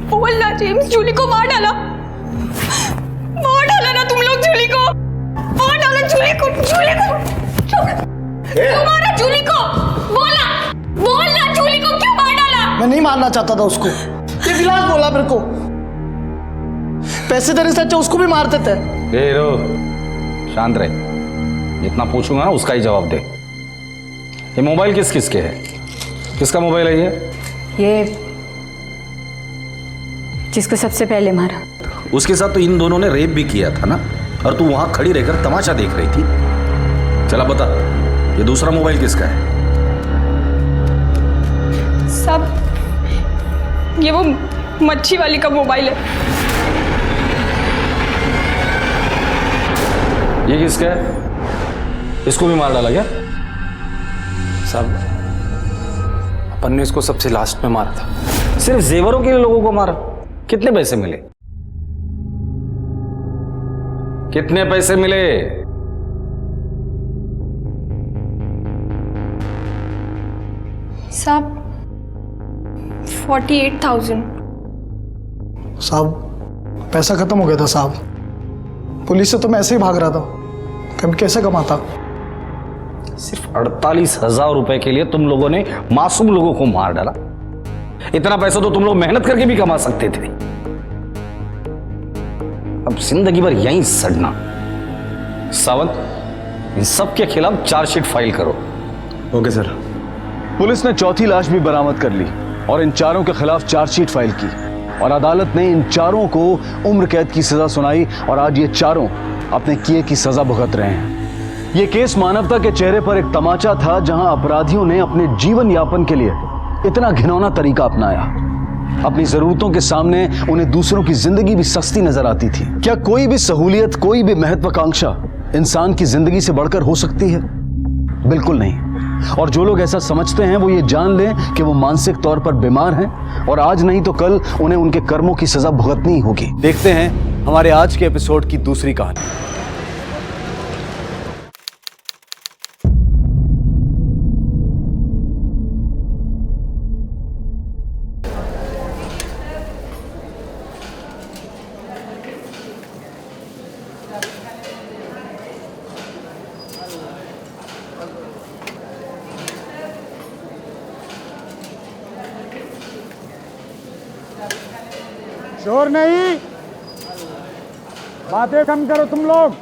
बोलना जेम्स, जूली को मार डाला ना तुम लोग, जूली को मार डाला, जूली को क्यों मारा जूली को? बोलना जूली को क्यों मार डाला? मैं नहीं मारना चाहता था उसको, ये विलास बोला मेरे को। पैसे देने से अच्छा उसको भी मार देते। रो, शांत रहे, जितना पूछूंगा ना उसका ही जवाब दे। ये मोबाइल किस किस के है? किसका मोबाइल है ये जिसको सबसे पहले मारा। उसके साथ तो इन दोनों ने रेप भी किया था ना, और तू वहां खड़ी रहकर तमाशा देख रही थी। चला बता, ये दूसरा मोबाइल किसका है? सब ये वो मच्छी वाली का मोबाइल है। ये किसका है? इसको भी मार डाला क्या? साहब, अपन ने इसको सबसे लास्ट में मारा था। सिर्फ जेवरों के लिए लोगों को मारा? कितने पैसे मिले? कितने पैसे मिले? साहब 48,000। साहब पैसा खत्म हो गया था साहब, पुलिस से तो मैं ऐसे ही भाग रहा था, कभी कैसे कमाता। सिर्फ 48,000 रुपए के लिए तुम लोगों ने मासूम लोगों को मार डाला। इतना पैसा तो तुम लोग मेहनत करके भी कमा सकते थे। अब जिंदगी भर यहीं सड़ना। सावंत, इन सब के खिलाफ चार्जशीट फाइल करो। Okay sir. पुलिस ने चौथी लाश भी बरामद कर ली और इन चारों के खिलाफ चार्जशीट फाइल की, और अदालत ने इन चारों को उम्र कैद की सजा सुनाई, और आज ये चारों अपने किए की सजा भुगत रहे हैं। ये केस मानवता के चेहरे पर एक तमाचा था, जहां अपराधियों ने अपने जीवन यापन के लिए इतना घिनौना तरीका अपनाया। अपनी जरूरतों के सामने उन्हें दूसरों की जिंदगी भी सस्ती नजर आती थी। क्या कोई भी सहूलियत, कोई भी महत्वाकांक्षा इंसान की जिंदगी से बढ़कर हो सकती है? बिल्कुल नहीं। और जो लोग ऐसा समझते हैं वो ये जान लें कि वो मानसिक तौर पर बीमार हैं, और आज नहीं तो कल उन्हें उनके कर्मों की सजा भुगतनी होगी। देखते हैं हमारे आज के एपिसोड की दूसरी कहानी। शोर नहीं, बातें कम करो तुम लोग।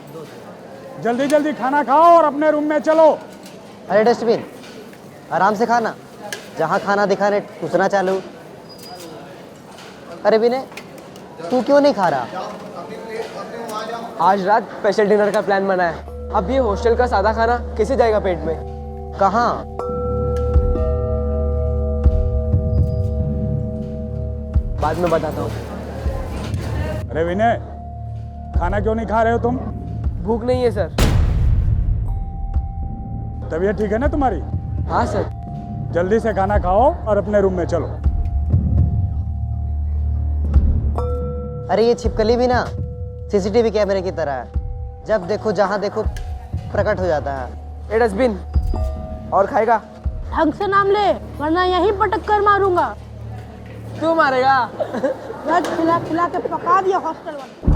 जल्दी जल्दी खाना खाओ और अपने रूम में चलो। अरे डस्टबिन, आराम से खाना, जहाँ खाना दिखाने टूसना चालू। अरे विनय, तू क्यों नहीं खा रहा? आज रात स्पेशल डिनर का प्लान बना है। अब ये हॉस्टल का सादा खाना कैसे जाएगा पेट में? कहाँ? बाद में बताता हूँ। अरे विनय, खाना क्यों नहीं खा रहे हो तुम? भूख नहीं है सर। तबीयत ठीक है ना तुम्हारी? हाँ सर। जल्दी से खाना खाओ और अपने रूम में चलो। अरे ये छिपकली भी ना सीसीटीवी कैमरे की तरह है, जब देखो जहाँ देखो प्रकट हो जाता है। ए डस्टबिन, और खाएगा? ढंग से नाम ले, वरना यहीं पटक कर मारूंगा। क्यों मारेगा? खिला खिला के पका दिया हॉस्टल वाले।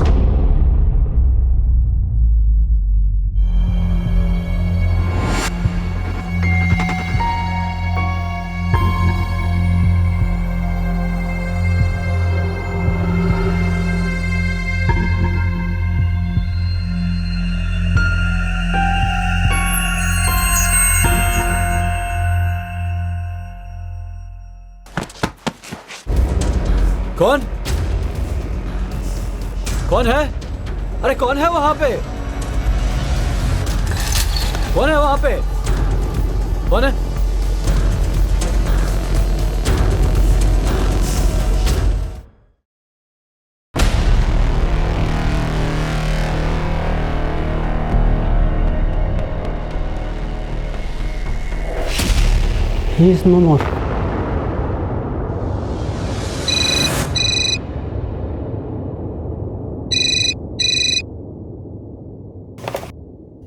कौन? कौन है? अरे कौन है वहां पे? कौन है वहां पे? कौन है? He is no more.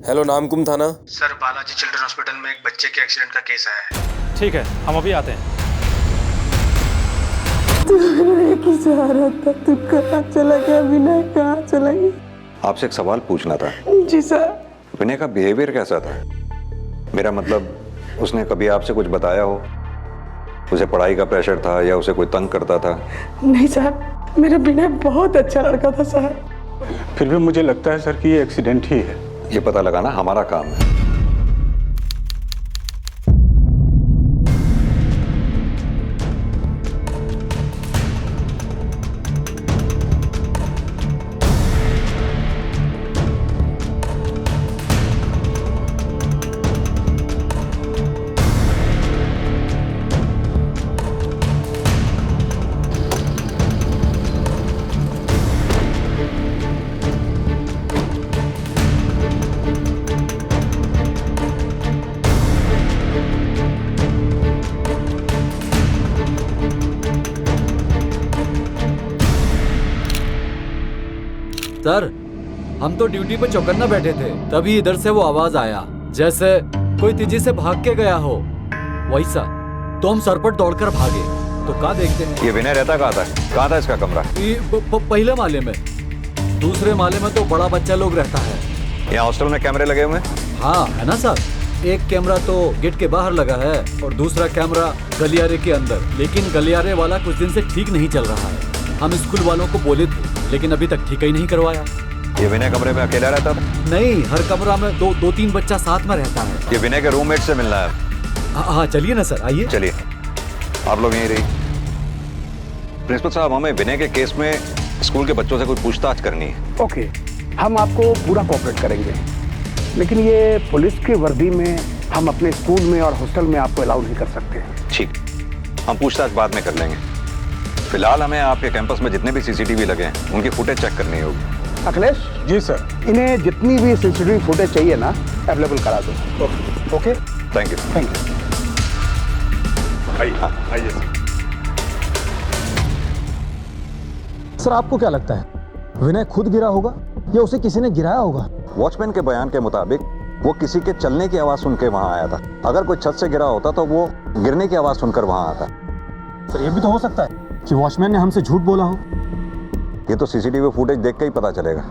Hello Namkum थाना। सर बालाजी चिल्ड्रन हॉस्पिटल में एक बच्चे के एक्सीडेंट का केस आया है। ठीक है, हम अभी आते हैं। तू लेके जा रहा था, तू कहाँ चला गया विनय? कहाँ चला गया? आपसे एक सवाल पूछना था। जी सर। विनय का बिहेवियर कैसा था? मेरा मतलब उसने कभी आपसे कुछ बताया हो? उसे पढ़ाई का प्रेशर था या उसे कोई तंग करता था? नहीं सर, मेरा विनय बहुत अच्छा लड़का था सर। फिर भी मुझे लगता है सर कि ये एक्सीडेंट ही है। ये पता लगाना हमारा काम है। सर, हम तो ड्यूटी पे चौकन्ना बैठे थे, तभी इधर से वो आवाज आया जैसे कोई तेजी से भाग के गया हो वैसा। तो हम सरपट दौड़कर भागे तो कहाँ देखते हैं ये विनय रहता कहाँ था? कहाँ था इसका कमरा? पहले माले में। दूसरे माले में तो बड़ा बच्चा लोग रहता है। यहाँ हॉस्टल में कैमरे लगे हुए? हाँ है ना सर। एक कैमरा तो गेट के बाहर लगा है और दूसरा कैमरा गलियारे के अंदर। लेकिन गलियारे वाला कुछ दिन से ठीक नहीं चल रहा है। हम स्कूल वालों को बोले थे लेकिन अभी तक ठीक ही नहीं करवाया। ये विनय कमरे में अकेला रहता था? नहीं, हर कमरा में दो तीन बच्चा साथ में रहता है। ये विनय के रूममेट से मिलना है। हाँ चलिए ना सर, आइए। चलिए, आप लोग यहीं रहिए। प्रिंसिपल साहब, हमें विनय के केस में स्कूल के बच्चों से कोई पूछताछ करनी है। ओके, हम आपको पूरा कोऑपरेट करेंगे, लेकिन ये पुलिस की वर्दी में हम अपने स्कूल में और हॉस्टल में आपको अलाउ नहीं कर सकते। ठीक, हम पूछताछ बाद में कर लेंगे। फिलहाल हमें आपके कैंपस में जितने भी सीसीटीवी लगे हैं उनकी फुटेज चेक करनी होगी। अखिलेश जी सर, इन्हें जितनी भी सीसीटीवी फुटेज चाहिए ना अवेलेबल करा दो। Okay, thank you. Thank you. आइए सर, आपको क्या लगता है विनय खुद गिरा होगा या उसे किसी ने गिराया होगा? वॉचमैन के बयान के मुताबिक वो किसी के चलने की आवाज सुन के वहां आया था। अगर कोई छत से गिरा होता तो वो गिरने की आवाज सुनकर वहां आता। सर, ये भी तो हो सकता है कि वॉचमैन ने हमसे झूठ बोला हो। ये तो सीसीटीवी फुटेज देख के ही पता चलेगा।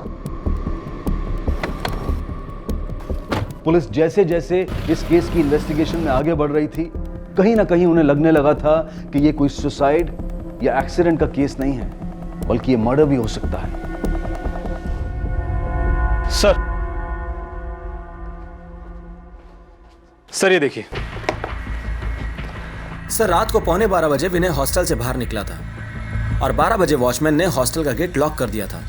पुलिस जैसे जैसे इस केस की इन्वेस्टिगेशन में आगे बढ़ रही थी, कहीं ना कहीं उन्हें लगने लगा था कि ये कोई सुसाइड या एक्सीडेंट का केस नहीं है, बल्कि ये मर्डर भी हो सकता है। सर ये देखिए। सर, रात को 11:15 बजे विनय हॉस्टल से बाहर निकला था और 12 बजे वॉचमैन ने हॉस्टल का गेट लॉक कर दिया था।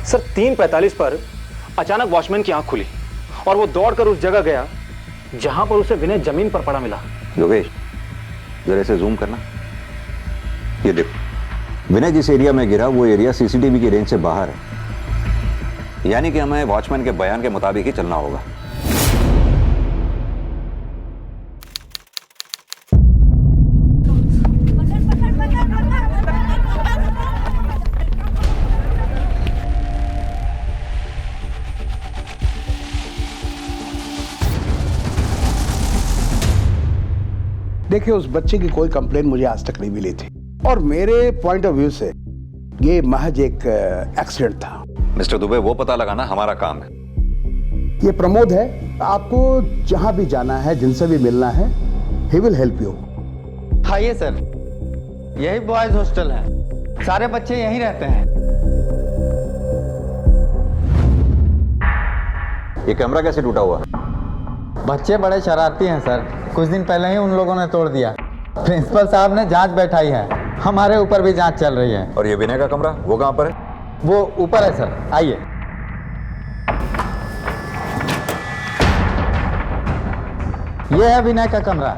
सर 3:45 पर अचानक वॉचमैन की आंख खुली और वो दौड़कर उस जगह गया जहां पर उसे विनय जमीन पर पड़ा मिला। योगेश, जरा इसे जूम करना। ये देखो, विनय जिस एरिया में गिरा वो एरिया सीसीटीवी की रेंज से बाहर है, यानी कि हमें वॉचमैन के बयान के मुताबिक ही चलना होगा। देखिए, उस बच्चे की कोई कंप्लेंट मुझे आज तक नहीं मिली थी और मेरे पॉइंट ऑफ व्यू से ये महज एक एक्सीडेंट था। मिस्टर दुबे, वो पता लगाना हमारा काम है। ये प्रमोद है, आपको जहां भी जाना है, जिनसे भी मिलना है, ही विल हेल्प यू। आइए सर, यही बॉयज हॉस्टल है, सारे बच्चे यहीं रहते हैं। ये कैमरा कैसे टूटा हुआ? बच्चे बड़े शरारती हैं सर, कुछ दिन पहले ही उन लोगों ने तोड़ दिया। प्रिंसिपल साहब ने जांच बैठाई है, हमारे ऊपर भी जांच चल रही है। और ये विनय का कमरा, वो कहाँ पर है? वो ऊपर है सर, आइए। ये है विनय का कमरा।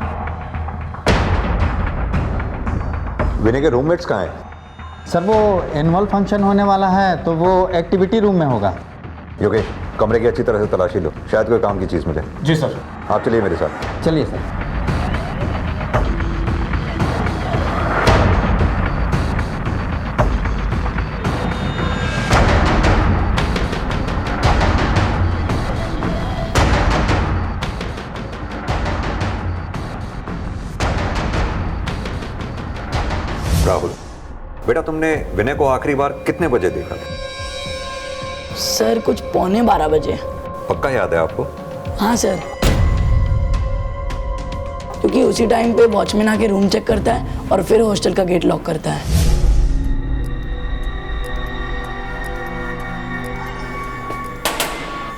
विनय के रूममेट्स कहाँ हैं? सर वो एनुअल फंक्शन होने वाला है तो वो एक्टिविटी रूम में होगा। योगेश, कमरे की अच्छी तरह से तलाशी लो, शायद कोई काम की चीज़ मिले। जी सर। आप चलिए मेरे साथ। चलिए सर। राहुल, बेटा तुमने विनय को आखिरी बार कितने बजे देखा था? सर कुछ 11:45 बजे। पक्का याद है आपको? हाँ सर, क्योंकि उसी टाइम पे वॉचमैन आके रूम चेक करता है और फिर हॉस्टल का गेट लॉक करता है।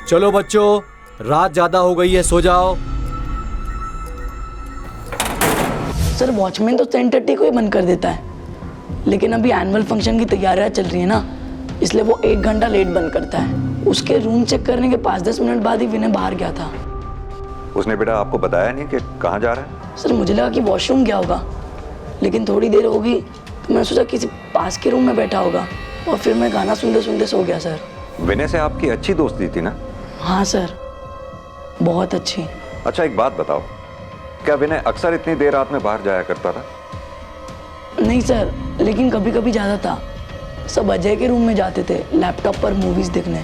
चलो बच्चों, रात ज्यादा हो गई है, सो जाओ। सर वॉचमैन तो 10:30 को ही बंद कर देता है, लेकिन अभी एनुअल फंक्शन की तैयारियां चल रही है ना, इसलिए वो 1 घंटा लेट बंद करता है। उसके रूम चेक करने के 5-10 मिनट बाद ही विनय बाहर गया था। उसने बेटा आपको बताया नहीं कि कहाँ जा रहा है? सर मुझे लगा कि वॉशरूम गया होगा, लेकिन थोड़ी देर होगी तो मैं सोचा किसी पास के रूम में बैठा होगा और फिर मैं गाना सुनते सुनते सो गया सर। विनय से आपकी अच्छी दोस्ती थी ना? हाँ सर, बहुत अच्छी। अच्छा एक बात बताओ, क्या विनय अक्सर इतनी देर रात में बाहर जाया करता था? नहीं सर, लेकिन कभी कभी जाता था। सब अजय के रूम में जाते थे लैपटॉप पर मूवीज देखने।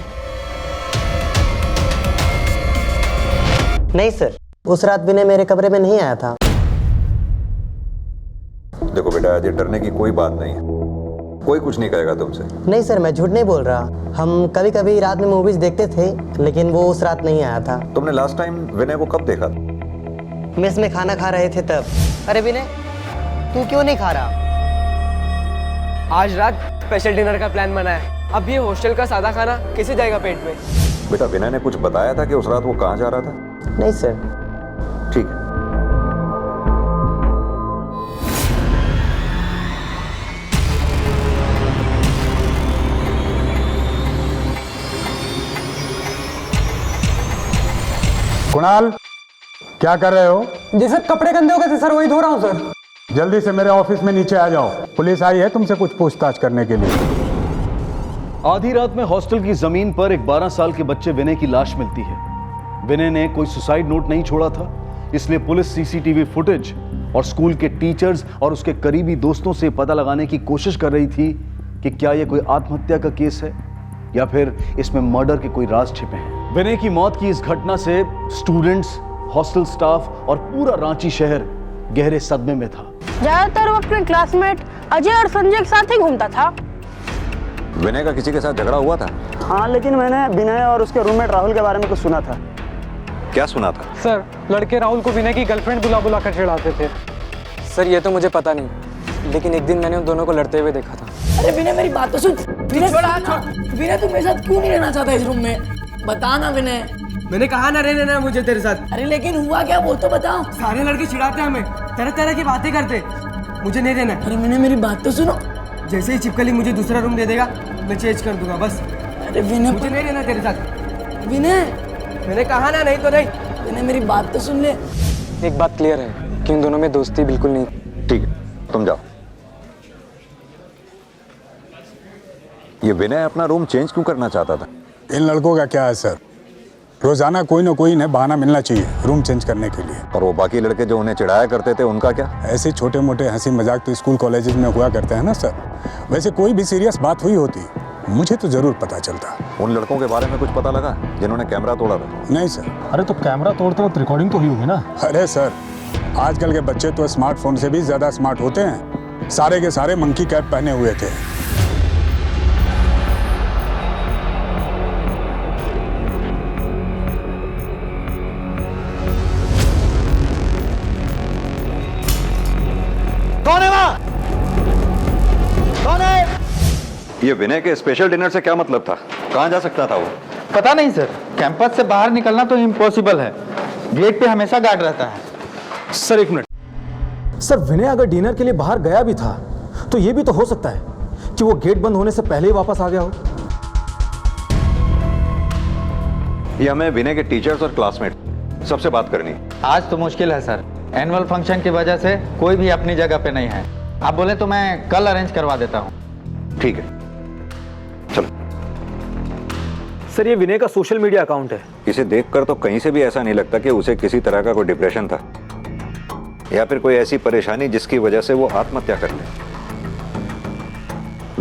नहीं सर, उस रात विनय मेरे कमरे में नहीं आया था। देखो बेटा, ये डरने की कोई बात नहीं है, कोई कुछ नहीं कहेगा तुमसे। नहीं सर, मैं झूठ नहीं बोल रहा। हम कभी कभी रात में मूवीज देखते थे, लेकिन वो उस रात नहीं आया था। तुमने लास्ट टाइम विनय को कब देखा था? मेस में खाना खा रहे थे तब। अरे विनय, तू क्यों नहीं खा रहा? आज रात स्पेशल डिनर का प्लान बना है। अब ये हॉस्टल का सादा खाना कैसे जाएगा पेट में? बेटा विनय ने कुछ बताया था कि उस रात वो कहाँ जा रहा था? नहीं सर। ठीक है। कुणाल, क्या कर रहे हो? जी सर, कपड़े गंदे हो गए थे सर, वही धो रहा हूँ सर। जल्दी से मेरे ऑफिस में नीचे आ जाओ, पुलिस आई है तुमसे कुछ पूछताछ करने के लिए। आधी रात में हॉस्टल की जमीन पर एक 12 साल के बच्चे विनय की लाश मिलती है। विनय ने कोई सुसाइड नोट नहीं छोड़ा था, इसलिए पुलिस सीसीटीवी फुटेज और स्कूल के टीचर्स और उसके करीबी दोस्तों से पता लगाने की कोशिश कर रही थी कि क्या यह कोई आत्महत्या का केस है या फिर इसमें मर्डर के कोई राज छिपे हैं। विनय की मौत की इस घटना से स्टूडेंट्स, हॉस्टल स्टाफ और पूरा रांची शहर गहरे सदमे में था। ज्यादातर वो अपने क्लासमेट अजय और संजय के साथ ही घूमता था। विनय का किसी के साथ झगड़ा हुआ था? हाँ, लेकिन मैंने विनय और उसके रूममेट राहुल के बारे में कुछ सुना था। क्या सुना था? सर लड़के राहुल को विनय की गर्लफ्रेंड बुला बुला कर चिढ़ाते थे। सर ये तो मुझे पता नहीं, लेकिन एक दिन मैंने उन दोनों को लड़ते हुए देखा था। अरे विनय मेरी बात तो सुन। विनय विनय तू मेरे साथ क्यों नहीं रहना चाहता इस रूम में? बता ना विनय। मैंने कहा ना रहने ना मुझे तेरे साथ। अरे लेकिन हुआ क्या वो तो बताओ। सारे लड़के चिढ़ाते हमें, तरह तरह की बातें करते, मुझे नहीं देना। अरे विनय मेरी बात तो सुनो। जैसे ही छिपकली मुझे दूसरा रूम दे देगा मैं चेंज कर दूंगा बस। अरे विनय मुझे नहीं रहना तेरे साथ। विनय मैंने कहा ना, नहीं तो नहीं। विनय मेरी बात तो सुन ले। एक बात क्लियर है कि उन दोनों में दोस्ती बिल्कुल नहीं। ठीक है, तुम जाओ। ये विनय अपना रूम चेंज क्यों करना चाहता था? इन लड़कों का क्या है सर, रोजाना कोई ना कोई इन्हें बहाना मिलना चाहिए रूम चेंज करने के लिए। और वो बाकी लड़के जो उन्हें चिढ़ाया करते थे उनका क्या? ऐसे छोटे मोटे हंसी मजाक तो स्कूल कॉलेजेस में हुआ करते हैं ना सर। वैसे कोई भी सीरियस बात हुई होती मुझे तो जरूर पता चलता। उन लड़कों के बारे में कुछ पता लगा जिन्होंने कैमरा तोड़ा था? नहीं सर। अरे तो कैमरा तोड़ते वक्त रिकॉर्डिंग तो हुई होगी ना? अरे सर, आजकल के बच्चे तो स्मार्टफोन से भी ज्यादा स्मार्ट होते हैं। सारे के सारे मंकी कैप पहने हुए थे। कौन है वहां? कौन है? ये विनय के स्पेशल डिनर से क्या मतलब था? कहां जा सकता था वो? पता नहीं सर, कैंपस से बाहर निकलना तो इम्पॉसिबल है। गेट पे हमेशा गार्ड रहता है। सर एक मिनट सर, विनय अगर डिनर के लिए बाहर गया भी था तो ये भी तो हो सकता है कि वो गेट बंद होने से पहले ही वापस आ गया हो। ये हमें विनय के टीचर्स और क्लासमेट सबसे बात करनी है। आज तो मुश्किल है सर, एनुअल फंक्शन की वजह से कोई भी अपनी जगह पे नहीं है। आप बोले तो मैं कल अरेंज करवा देता हूँ। ठीक है, चलो। सर ये विनय का सोशल मीडिया अकाउंट है। इसे देखकर तो कहीं से भी ऐसा नहीं लगता कि उसे किसी तरह का कोई डिप्रेशन था या फिर कोई ऐसी परेशानी जिसकी वजह से वो आत्महत्या कर ले।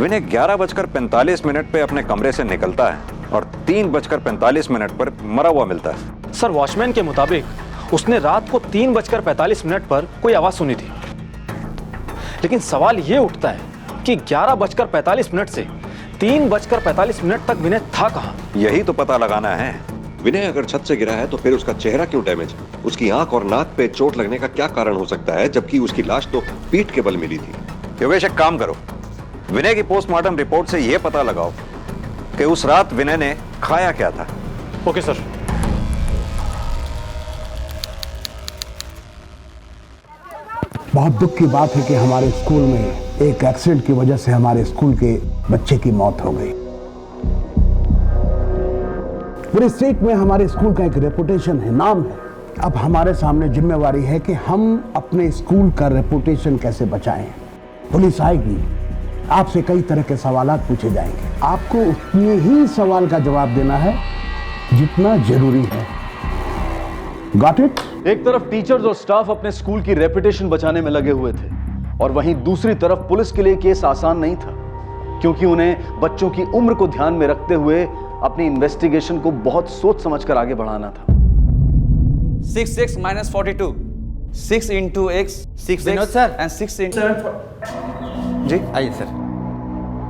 विनय 11:45 पे अपने कमरे से निकलता है और 3:45 पर मरा हुआ मिलता है। सर वॉचमैन के मुताबिक उसने रात को 3:45 पर कोई आवाज सुनी थी, लेकिन सवाल ये उठता है कि 11:45 से 3:45 तक विनय था कहां? यही तो पता लगाना है। विनय अगर छत से गिरा है तो फिर उसका चेहरा क्यों डैमेज है? उसकी आंख और नाक पे चोट लगने का क्या कारण हो सकता है, जबकि उसकी लाश तो पीठ के बल मिली थी? योगेश एक काम करो, विनय की पोस्टमार्टम रिपोर्ट से यह पता लगाओ कि उस रात विनय ने खाया क्या था। Okay sir. बहुत दुख की बात है कि हमारे स्कूल में एक एक्सीडेंट की वजह से हमारे स्कूल के बच्चे की मौत हो गई। पूरे स्टेट में हमारे स्कूल का एक रेपुटेशन है, नाम है। अब हमारे सामने जिम्मेवारी है कि हम अपने स्कूल का रेपुटेशन कैसे बचाएं। पुलिस आएगी, आपसे कई तरह के सवालात पूछे जाएंगे, आपको उतने ही सवाल का जवाब देना है जितना जरूरी है। Got it? एक तरफ टीचर्स और स्टाफ अपने स्कूल की रेपुटेशन बचाने में लगे हुए थे और वहीं दूसरी तरफ पुलिस के लिए केस आसान नहीं था, क्योंकि उन्हें बच्चों की उम्र को ध्यान में रखते हुए अपनी इन्वेस्टिगेशन को बहुत सोच समझकर आगे बढ़ाना था। 6x - 42, 6 × x 6 Vinod sir and 6 × जी आइए सर।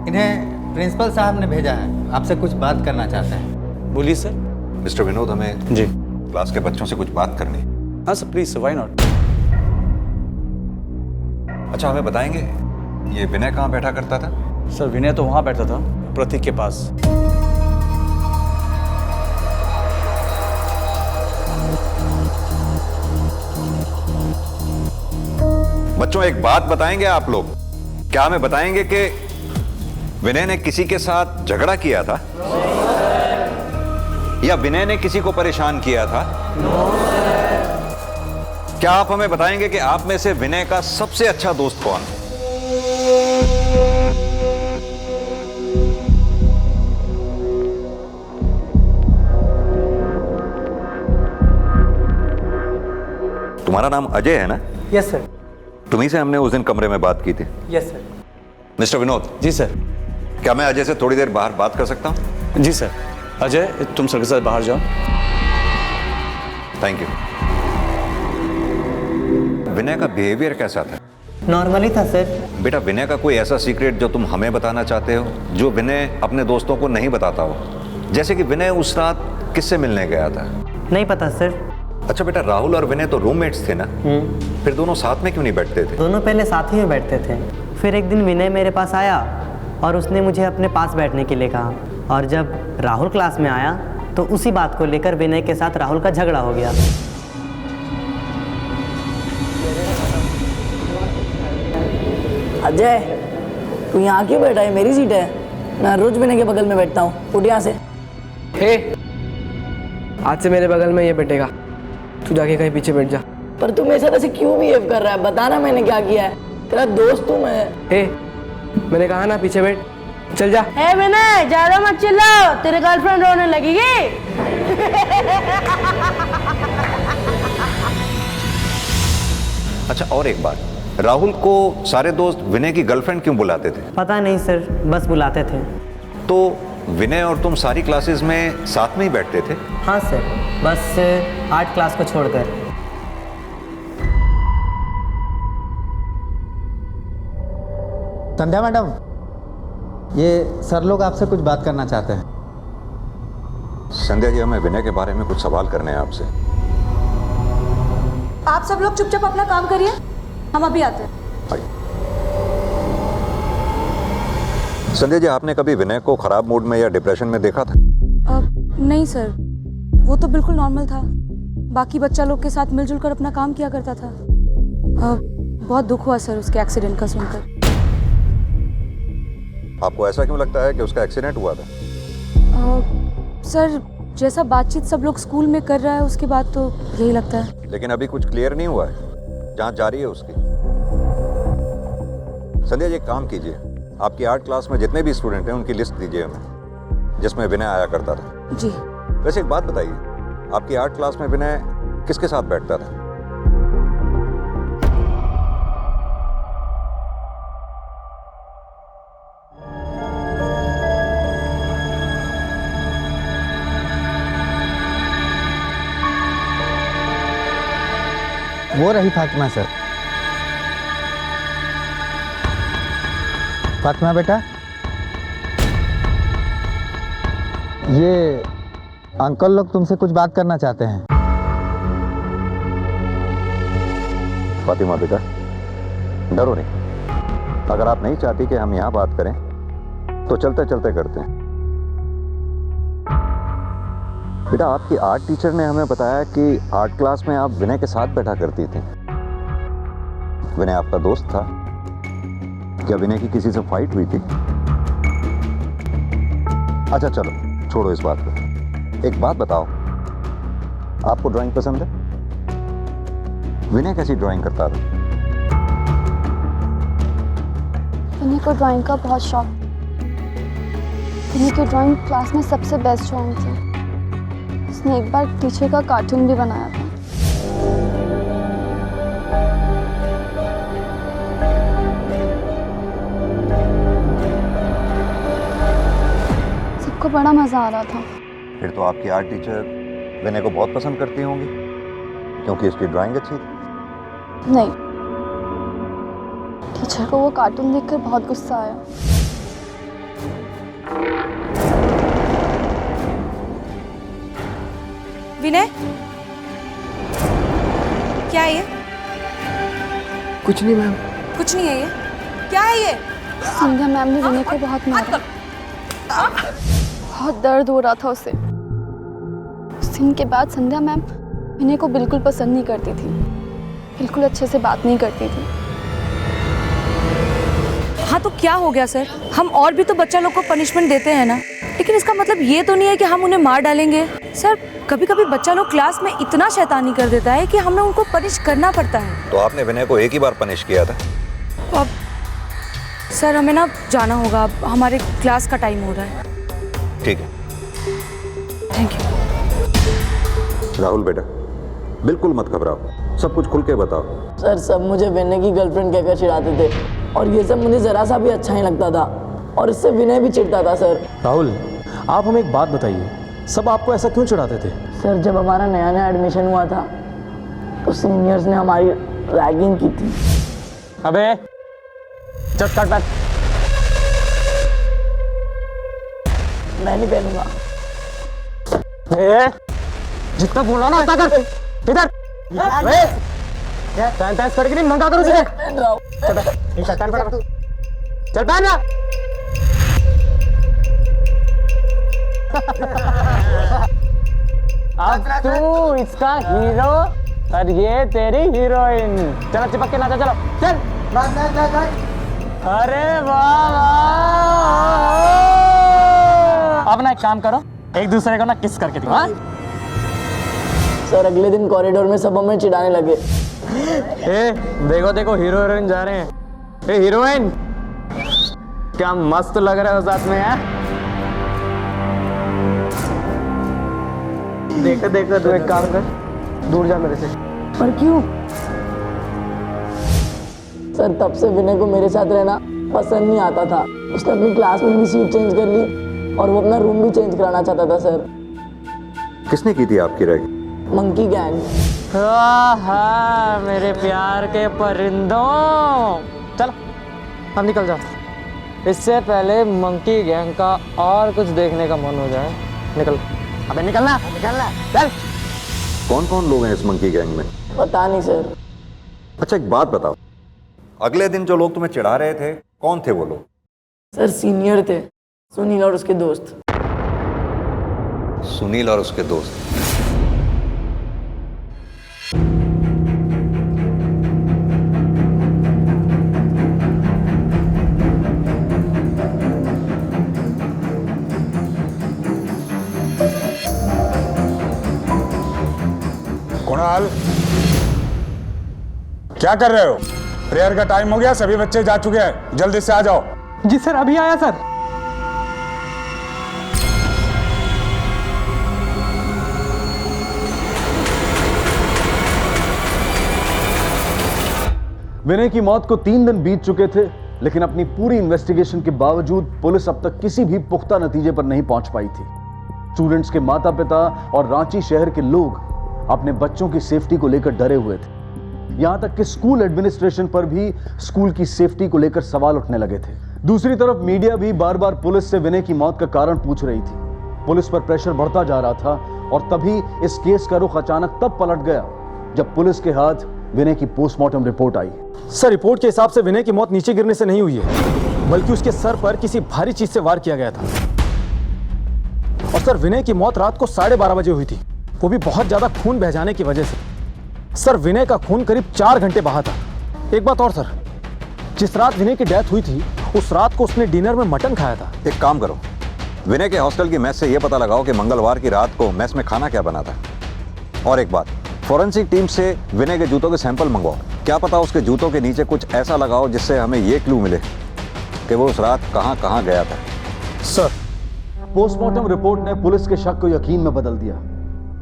इन्हें प्रिंसिपल साहब ने भेजा है, आपसे कुछ बात करना चाहते हैं। बोलिए सर। मिस्टर विनोद, हमें जी क्लास के बच्चों से कुछ बात करनी है। हाँ सर, प्लीज, व्हाई नॉट। अच्छा हमें बताएंगे ये विनय कहाँ बैठा करता था? सर विनय तो वहां बैठा था, प्रतीक के पास। बच्चों एक बात बताएंगे आप लोग, क्या हमें बताएंगे कि विनय ने किसी के साथ झगड़ा किया था या विनय ने किसी को परेशान किया था? क्या आप हमें बताएंगे कि आप में से विनय का सबसे अच्छा दोस्त कौन है? तुम्हारा नाम अजय है ना? Yes sir. तुम्ही से हमने उस दिन कमरे में बात की थी। Yes sir. मिस्टर विनोद। जी सर। क्या मैं अजय से थोड़ी देर बाहर बात कर सकता हूं? जी सर। अजय तुम सर के साथ बाहर जाओ। Thank you. विनय का बिहेवियर कैसा था? नॉर्मली था सर। बेटा विनय का कोई ऐसा सीक्रेट जो तुम हमें बताना चाहते हो, जो विनय अपने दोस्तों को नहीं बताता हो? जैसे कि विनय उस रात किससे मिलने गया था? नहीं पता सर। अच्छा बेटा, राहुल और विनय तो रूममेट्स थे ना? फिर दोनों साथ में क्यों नहीं बैठते थे? दोनों पहले साथ ही में बैठते थे, फिर एक दिन विनय मेरे पास आया और उसने मुझे अपने पास बैठने के लिए कहा, और जब राहुल क्लास में आया तो उसी बात को लेकर विनय के साथ राहुल का झगड़ा हो गया। अजय, तू यहाँ क्यों बैठा है? मेरी सीट है, मैं रोज विनय के बगल में बैठता हूँ। उठ यहाँ से। हे, आज से मेरे बगल में ये बैठेगा, तू जाके कहीं पीछे बैठ जा। पर तू मेरे साथ ऐसे क्यों बिहेव कर रहा है? बताना मैंने क्या किया है? तेरा दोस्त हूँ मैं। हे, मैंने कहा ना पीछे बैठ, चल जा। हे विनय, ज्यादा मत चिल्लाओ, तेरे गर्लफ्रेंड रोने लगेगी। अच्छा और एक बात, राहुल को सारे दोस्त विनय की गर्लफ्रेंड क्यों बुलाते थे? पता नहीं सर, बस बुलाते थे। तो विनय और तुम सारी क्लासेस में साथ में ही बैठते थे? हाँ सर, बस 8 क्लास को छोड़कर। संध्या मैडम, ये सर लोग आपसे कुछ बात करना चाहते हैं। संध्या जी, हमें विनय के बारे में कुछ सवाल करने हैं आपसे। आप सब लोग चुपचाप अपना काम करिए, हम अभी आते हैं। संध्या जी, आपने कभी विनय को खराब मूड में या डिप्रेशन में देखा था? नहीं सर, वो तो बिल्कुल नॉर्मल था। बाकी बच्चा लोग के साथ मिलजुल कर अपना काम किया करता था। बहुत दुख हुआ सर उसके एक्सीडेंट का सुनकर। आपको ऐसा क्यों लगता है कि उसका एक्सीडेंट हुआ था? सर जैसा बातचीत सब लोग स्कूल में कर रहा है उसके बाद तो यही लगता है। लेकिन अभी कुछ क्लियर नहीं हुआ है, जांच जारी है उसकी। संध्या जी एक काम कीजिए, आपकी आर्ट क्लास में जितने भी स्टूडेंट हैं उनकी लिस्ट दीजिए हमें, जिसमें विनय आया करता था। जी। वैसे एक बात बताइए, आपकी आर्ट क्लास में विनय किसके साथ बैठता था? वो रही फातिमा सर। फातिमा बेटा, ये अंकल लोग तुमसे कुछ बात करना चाहते हैं। फातिमा बेटा, डरो नहीं। अगर आप नहीं चाहती कि हम यहाँ बात करें तो चलते चलते करते हैं। बेटा, आपकी आर्ट टीचर ने हमें बताया कि आर्ट क्लास में आप विनय के साथ बैठा करती थी। विनय आपका दोस्त था? क्या विनय की किसी से फाइट हुई थी? अच्छा चलो छोड़ो इस बात को। एक बात बताओ, आपको ड्राइंग पसंद है? विनय कैसी ड्राइंग करता था? विनय को ड्राइंग का बहुत शौक। विनय की ड्राइंग क्लास में सबसे बेस्ट ड्राइंग थी। उसने एक बार टीचर का कार्टून भी बनाया था। सबको बड़ा मजा आ रहा था। फिर तो आपकी आर्ट टीचर विनय को बहुत पसंद करती होंगी, क्योंकि उसकी ड्राइंग अच्छी थी। नहीं, टीचर को वो कार्टून देखकर बहुत गुस्सा आया। विनय, क्या है ये? कुछ नहीं मैम। कुछ नहीं है ये? क्या है ये? संध्या मैम ने विनय को बहुत मारा। बहुत दर्द हो रहा था उसे। उस दिन के बाद संध्या मैम विनय को बिल्कुल पसंद नहीं करती थी, बिल्कुल अच्छे से बात नहीं करती थी। हाँ तो क्या हो गया सर? हम और भी तो बच्चा लोग को पनिशमेंट देते हैं ना, लेकिन इसका मतलब ये तो नहीं है कि हम उन्हें मार डालेंगे। सर, कभी कभी बच्चा लोग क्लास में इतना शैतानी कर देता है कि हमें उनको पनिश करना पड़ता है। तो आपने विनय को एक ही बार पनिश किया था? अब सर हमें ना जाना होगा, अब हमारे क्लास का टाइम हो रहा है। ठीक है। Thank you. राहुल बेटा, बिल्कुल मत घबराओ, सब कुछ खुल के बताओ। सर, सब मुझे विनय की गर्लफ्रेंड कहकर चिढ़ाते थे और ये सब मुझे जरा सा भी अच्छा नहीं लगता था और इससे विनय भी चिढ़ता था। सर राहुल, आप हमें एक बात बताइए, सब आपको ऐसा क्यों चिढ़ाते थे? सर, जब हमारा नया नया एडमिशन हुआ था तो सीनियर्स ने हमारी रैगिंग की थी। अबे चल काट बैठ। मैं नहीं पहनूंगा। जितना बोला ना उतना कर। इधर पैंतालीस करके नहीं मंगा करो तुझे। चल पहन ना। अब तू इसका हीरो और ये तेरी हीरोइन। चलो चिपक के नाचा, चलो चल। अरे वाह वाह। अब ना एक काम करो, एक दूसरे को ना किस करके दिखाओ। हाँ? सर, अगले दिन कॉरिडोर में सब हमें चिढ़ाने लगे। ए, देखो देखो हीरो हीरोइन जा रहे हैं। ए हीरोइन, क्या मस्त लग रहा है साथ में। है देखो देखो, तू एक काम कर, दूर जा मेरे से। पर क्यों? सर, तब से विनय को मेरे साथ रहना पसंद नहीं आता था। उसने अपनी क्लास में भी सीट चेंज कर ली और वो अपना रूम भी चेंज कराना चाहता था। सर, किसने की थी आपकी रैगिंग? Monkey gang. हाँ, मेरे प्यार के परिंदों, चलो हम निकल जाओ। इससे पहले मंकी गैंग का और कुछ देखने का मन हो जाए। निकल। अबे निकलना निकलना, चल। कौन कौन लोग हैं इस मंकी गैंग में? पता नहीं सर। अच्छा एक बात बताओ, अगले दिन जो लोग तुम्हें चिढ़ा रहे थे कौन थे वो लोग? सर, सीनियर थे, सुनील और उसके दोस्त। सुनील और उसके दोस्त। विशाल, क्या कर रहे हो? प्रेयर का टाइम हो गया, सभी बच्चे जा चुके हैं, जल्दी से आ जाओ। जी सर, अभी आया सर। विनय की मौत को 3 दिन बीत चुके थे, लेकिन अपनी पूरी इन्वेस्टिगेशन के बावजूद पुलिस अब तक किसी भी पुख्ता नतीजे पर नहीं पहुंच पाई थी। स्टूडेंट्स के माता पिता और रांची शहर के लोग अपने बच्चों की सेफ्टी को लेकर डरे हुए थे। यहां तक कि स्कूल एडमिनिस्ट्रेशन पर भी स्कूल की सेफ्टी को लेकर सवाल उठने लगे थे। दूसरी तरफ मीडिया भी बार बार पुलिस से विनय की मौत का कारण पूछ रही थी। पुलिस पर प्रेशर बढ़ता जा रहा था और तभी इस केस का रुख अचानक तब पलट गया जब पुलिस के हाथ विनय की पोस्टमार्टम रिपोर्ट आई। सर, रिपोर्ट के हिसाब से विनय की मौत नीचे गिरने से नहीं हुई है, बल्कि उसके सर पर किसी भारी चीज से वार किया गया था। और सर, विनय की मौत रात को 12:30 बजे हुई थी, वो भी बहुत ज्यादा खून बह जाने की वजह से। सर, विनय का खून करीब 4 घंटे बहा था। एक बात और सर, जिस रात विनय की डेथ हुई थी उस रात को उसने डिनर में मटन खाया था। एक काम करो, विनय के हॉस्टल की मेस से यह पता लगाओ कि मंगलवार की रात को मेस में खाना क्या बना था। और एक बात, फॉरेंसिक टीम से विनय के जूतों के सैंपल मंगवाओ। क्या पता उसके जूतों के नीचे कुछ ऐसा लगाओ जिससे हमें यह क्लू मिले कि वो उस रात कहां गया था। सर, पोस्टमार्टम रिपोर्ट ने पुलिस के शक को यकीन में बदल दिया।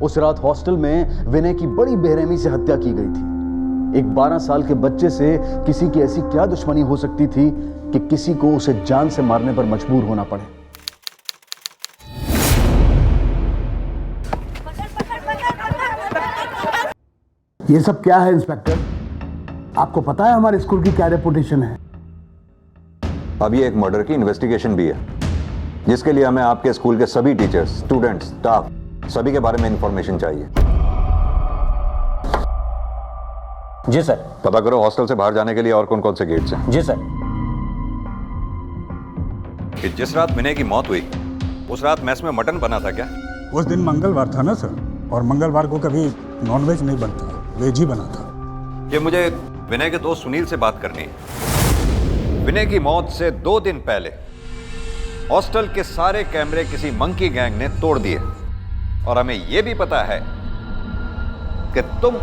उस रात हॉस्टल में विनय की बड़ी बेरहमी से हत्या की गई थी। एक 12 साल के बच्चे से किसी की ऐसी क्या दुश्मनी हो सकती थी कि किसी को उसे जान से मारने पर मजबूर होना पड़े। ये सब क्या है इंस्पेक्टर? आपको पता है हमारे स्कूल की क्या रेपुटेशन है? अभी एक मर्डर की इन्वेस्टिगेशन भी है, जिसके लिए हमें आपके स्कूल के सभी टीचर्स, स्टूडेंट्स, स्टाफ सभी के बारे में इंफॉर्मेशन चाहिए। जी सर। पता करो हॉस्टल से बाहर जाने के लिए और कौन कौन से गेट्स हैं। जी सर। कि जिस रात विनय की मौत हुई उस रात मेस में मटन बना था क्या? उस दिन मंगलवार था ना सर, और मंगलवार को कभी नॉनवेज नहीं बनता, वेज ही बना था। ये मुझे विनय के दोस्त सुनील से बात करनी है। विनय की मौत से 2 दिन पहले हॉस्टल के सारे कैमरे किसी मंकी गैंग ने तोड़ दिए और हमें यह भी पता है कि तुम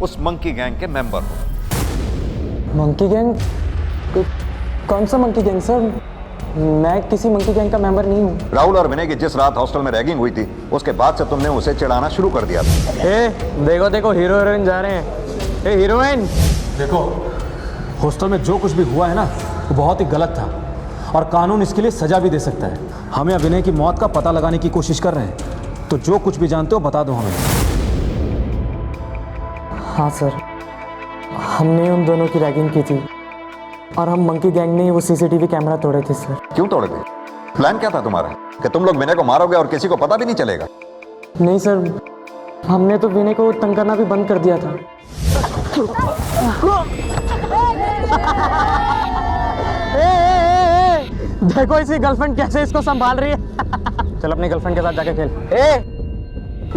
उस मंकी गैंग के मेंबर हो। Monkey gang? कौन सा मंकी गैंग सर? मैं किसी मंकी गैंग का मेंबर नहीं हूँ। राहुल और विनय की जिस रात हॉस्टल में रैगिंग हुई थी उसके बाद से तुमने उसे चिढ़ाना शुरू कर दिया था। देखो देखो, हीरो हीरोइन जा रहे हैं। हीरोइन देखो, हॉस्टल में जो कुछ भी हुआ है ना वो बहुत ही गलत था और कानून इसके लिए सजा भी दे सकता है। हमें विनय की मौत का पता लगाने की कोशिश कर रहे हैं, तो जो कुछ भी जानते हो बता दो हमें। हाँ सर, हमने उन दोनों की रैगिंग की थी और हम मंकी गैंग ने वो सीसीटीवी कैमरा तोड़े थे सर। क्यों तोड़े थे? प्लान क्या था तुम्हारा कि तुम लोग विनय को मारोगे और किसी को पता भी नहीं चलेगा? नहीं सर, हमने तो विनय को तंग करना भी बंद कर दिया था। देखो इसकी गर्लफ्रेंड कैसे इसको संभाल रही है। चल अपनी गर्लफ्रेंड के साथ जाके खेल।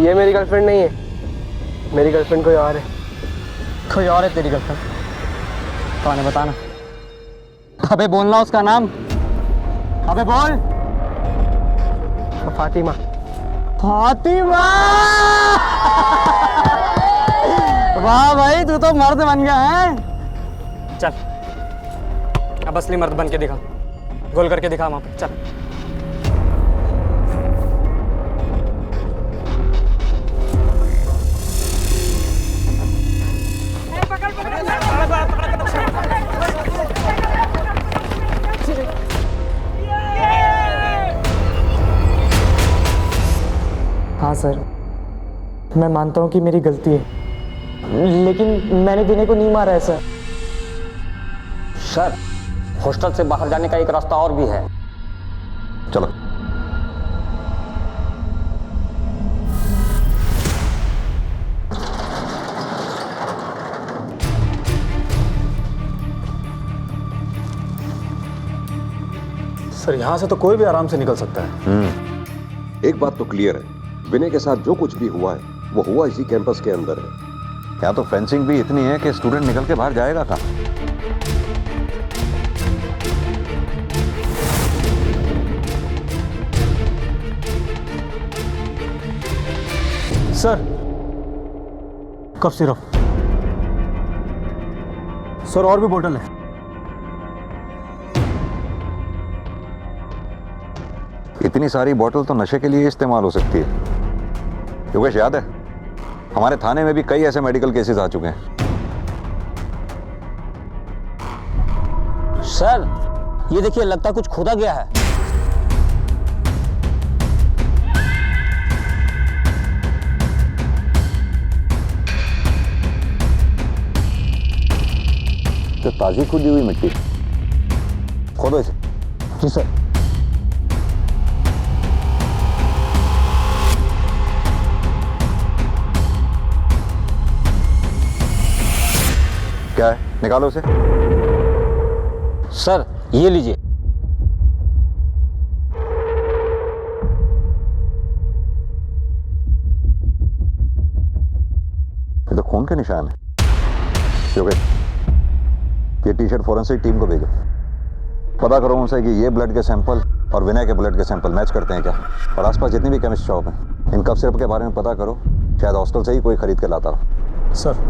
ये मेरी गर्लफ्रेंड नहीं है, मेरी गर्लफ्रेंड कोई और है। कोई और है तेरी गर्लफ्रेंड? कौन है बताना। अबे बोलना उसका नाम, अबे बोल। फातिमा। फातिमा! वाह भाई, तू तो मर्द बन गया है। चल अब असली मर्द बन के दिखा, गोल करके दिखा वहां पे। चल हाँ सर, मैं मानता हूँ कि मेरी गलती है, लेकिन मैंने विनय को नहीं मारा है सर। सर, हॉस्टल से बाहर जाने का एक रास्ता और भी है। चलो। सर, यहां से तो कोई भी आराम से निकल सकता है। एक बात तो क्लियर है, विनय के साथ जो कुछ भी हुआ है वो हुआ इसी कैंपस के अंदर है। क्या तो फेंसिंग भी इतनी है कि स्टूडेंट निकल के बाहर जाएगा कहाँ? Sir, cough syrup. सर और भी बोतल है। इतनी सारी बोतल तो नशे के लिए इस्तेमाल हो सकती है। योगेश, याद है हमारे थाने में भी कई ऐसे मेडिकल केसेस आ चुके हैं। सर ये देखिए, लगता कुछ खोदा गया है। तो ताजी खुदी हुई मिट्टी, खोदो इसे। जी सर। क्या है, निकालो उसे। सर ये लीजिए। ये तो खून के निशान है। योगेश, ये टी शर्ट फॉरेंसिक टीम को भेजो। पता करो उनसे कि ये ब्लड के सैंपल और विनय के ब्लड के सैंपल मैच करते हैं क्या, और आसपास जितनी भी केमिस्ट शॉप है इन कफ सिरप के बारे में पता करो। शायद हॉस्टल से ही कोई खरीद के लाता रहो। सर।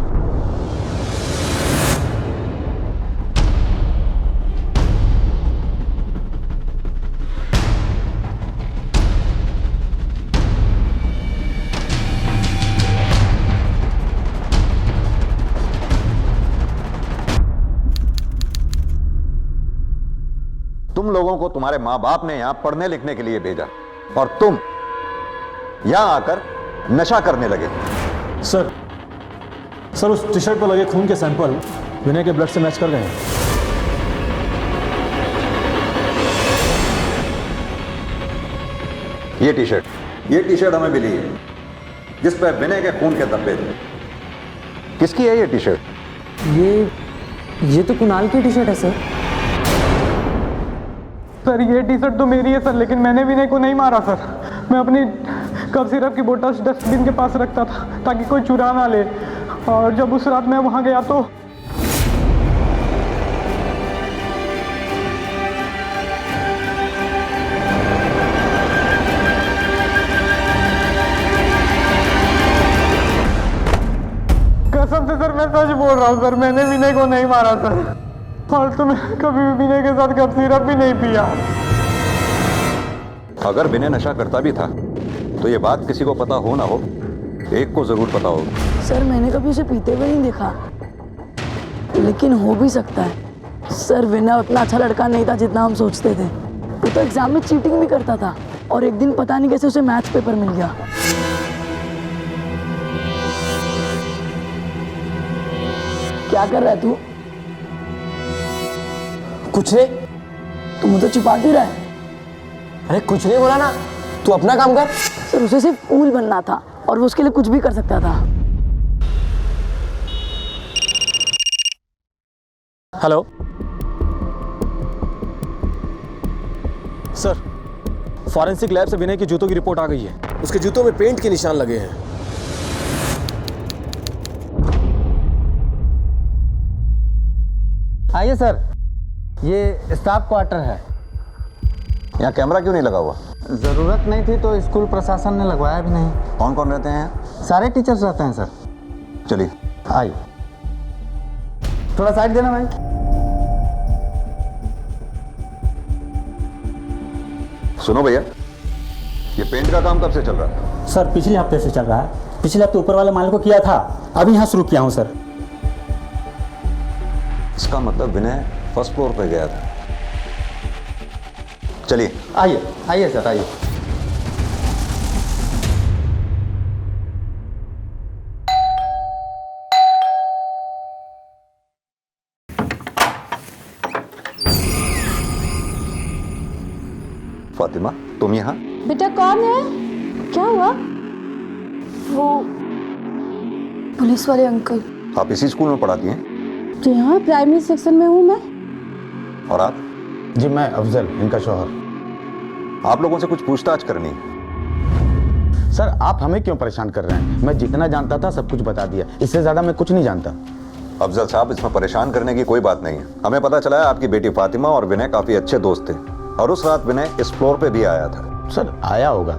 तुम लोगों को तुम्हारे माँ बाप ने यहां पढ़ने लिखने के लिए भेजा और तुम यहां आकर नशा करने लगे। सर उस टी शर्ट पर लगे खून के सैंपल विनय के ब्लड से मैच कर गए हैं। ये टी शर्ट हमें मिली है जिस पर विनय के खून के धब्बे थे। किसकी है ये टी शर्ट? ये तो कुणाल की टी शर्ट है सर। सर ये टी शर्ट तो मेरी है सर, लेकिन मैंने विनय को नहीं मारा सर। मैं अपनी कफ सिरप की बोतल डस्टबिन के पास रखता था ताकि कोई चुरा ना ले, और जब उस रात मैं वहां गया तो कसम से सर मैं सच बोल रहा हूँ सर, मैंने विनय को नहीं मारा सर, और तो मैं कभी भी विनय के साथ कफ सिरप भी नहीं पिया। अगर विनय नशा करता भी था तो ये बात किसी को पता हो ना हो, एक को जरूर पता होगा। सर मैंने कभी उसे पीते हुए नहीं देखा, लेकिन हो भी सकता है। सर विनय उतना अच्छा लड़का नहीं था जितना हम सोचते थे। वो तो एग्जाम में चीटिंग भी करता था, और एक दिन पता नहीं कैसे उसे मैथ्स पेपर मिल गया। क्या कर रहा है तू? कुछ नहीं। तू मुझे छुपा क्यों रहा है? अरे कुछ नहीं बोला ना, तू अपना काम कर। सर उसे सिर्फ कूल बनना था और वो उसके लिए कुछ भी कर सकता था। हेलो सर, फॉरेंसिक लैब से विनय के जूतों की रिपोर्ट आ गई है। उसके जूतों में पेंट के निशान लगे हैं। आइए सर, ये स्टाफ क्वार्टर है। यहाँ कैमरा क्यों नहीं लगा हुआ? ज़रूरत नहीं थी तो स्कूल प्रशासन ने लगवाया भी नहीं। कौन कौन रहते हैं? सारे टीचर्स रहते हैं सर। चलिए आइए, थोड़ा साइड देना भाई। सुनो भैया, ये पेंट का काम कब से चल रहा है? सर पिछले हफ्ते से चल रहा है। पिछले हफ्ते ऊपर वाले मालिक को किया था, अभी यहाँ शुरू किया हूँ सर। इसका मतलब विनय फर्स्ट फ्लोर पे गया था। चलिए आइए आइए सर, आइए। फातिमा, तुम यहाँ? बेटा कौन है? क्या हुआ? वो पुलिस वाले अंकल। आप इसी स्कूल में पढ़ाती हैं? जी हाँ, प्राइमरी सेक्शन में हूँ मैं। और आप? जी मैं अफजल, इनका शौहर। आप लोगों से कुछ पूछताछ करनी है। सर आप हमें क्यों परेशान कर रहे हैं? मैं जितना जानता था सब कुछ बता दिया, इससे ज्यादा मैं कुछ नहीं जानता। अफजल साहब, इसमें परेशान करने की कोई बात नहीं है। हमें पता चला है आपकी बेटी फातिमा और विनय काफी अच्छे दोस्त थे, और उस रात विनय इस फ्लोर पे भी आया था। सर आया होगा,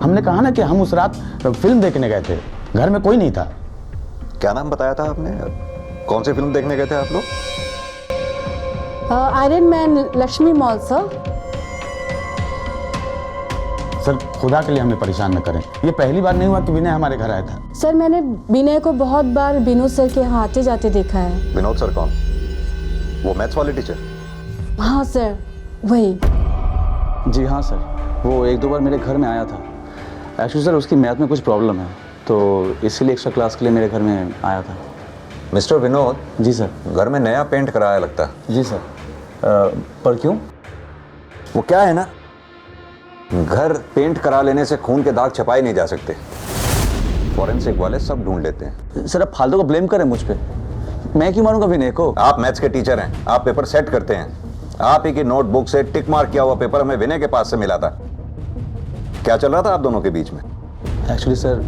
हमने कहा ना कि हम उस रात फिल्म देखने गए थे, घर में कोई नहीं था। क्या नाम बताया था आपने? कौन सी फिल्म देखने गए थे आप लोग? Iron man Lakshmi mall sir. Sir खुदा के लिए हमें परेशान न करें, ये पहली बार नहीं हुआ कि विनय हमारे घर आया था। सर मैंने विनय को बहुत बार विनोद सर के यहाँ आते जाते देखा है। विनोद सर कौन? वो मैथ्स वाले टीचर? हाँ सर वही। जी हाँ सर, वो एक दो बार मेरे घर में आया था। एक्चुअली सर उसकी मैथ में कुछ प्रॉब्लम है, तो इसीलिए एक्स्ट्रा क्लास के लिए मेरे घर में आया था। मिस्टर विनोद। जी सर। घर में नया पेंट कराया लगता है। जी सर। पर क्यों? वो क्या है ना, घर पेंट करा लेने से खून के दाग छपाए नहीं जा सकते। फॉरेंसिक वाले सब ढूंढ लेते हैं। सर आप फालतू को ब्लेम करें मुझ पे, मैं क्यों मारूंगा विनय को? आप मैथ्स के टीचर हैं, आप पेपर सेट करते हैं। आप ही की नोटबुक से टिक मार्क किया हुआ पेपर हमें विनय के पास से मिला था। क्या चल रहा था आप दोनों के बीच में? एक्चुअली सर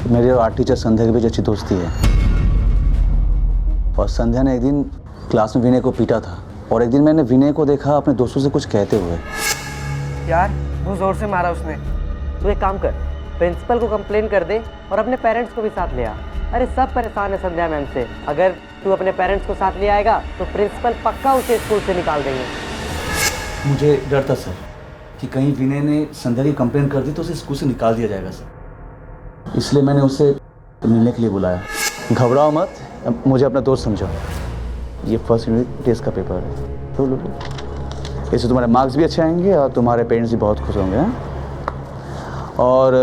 मेरे और आर्ट टीचर संध्या के बीच अच्छी दोस्ती है, और संध्या ने एक दिन क्लास में विनय को पीटा था, और एक दिन मैंने विनय को देखा अपने दोस्तों से कुछ कहते हुए। यार बहुत जोर से मारा उसने। तू एक काम कर, प्रिंसिपल को कंप्लेन कर दे और अपने पेरेंट्स को भी साथ ले आ। अरे सब परेशान है संध्या मैम से। अगर तू अपने पेरेंट्स को साथ ले आएगा तो प्रिंसिपल पक्का उसे स्कूल से निकाल देंगे। मुझे डर था सर कि कहीं विनय ने संध्या की कंप्लेन कर दी तो उसे स्कूल से निकाल दिया जाएगा सर, इसलिए मैंने उसे मिलने के लिए बुलाया। घबराओ मत, मुझे अपना दोस्त समझो। ये फर्स्ट यूनिट टेस्ट का पेपर है, तो लो इससे तुम्हारे मार्क्स भी अच्छे आएंगे और तुम्हारे पेरेंट्स भी बहुत खुश होंगे। हैं? और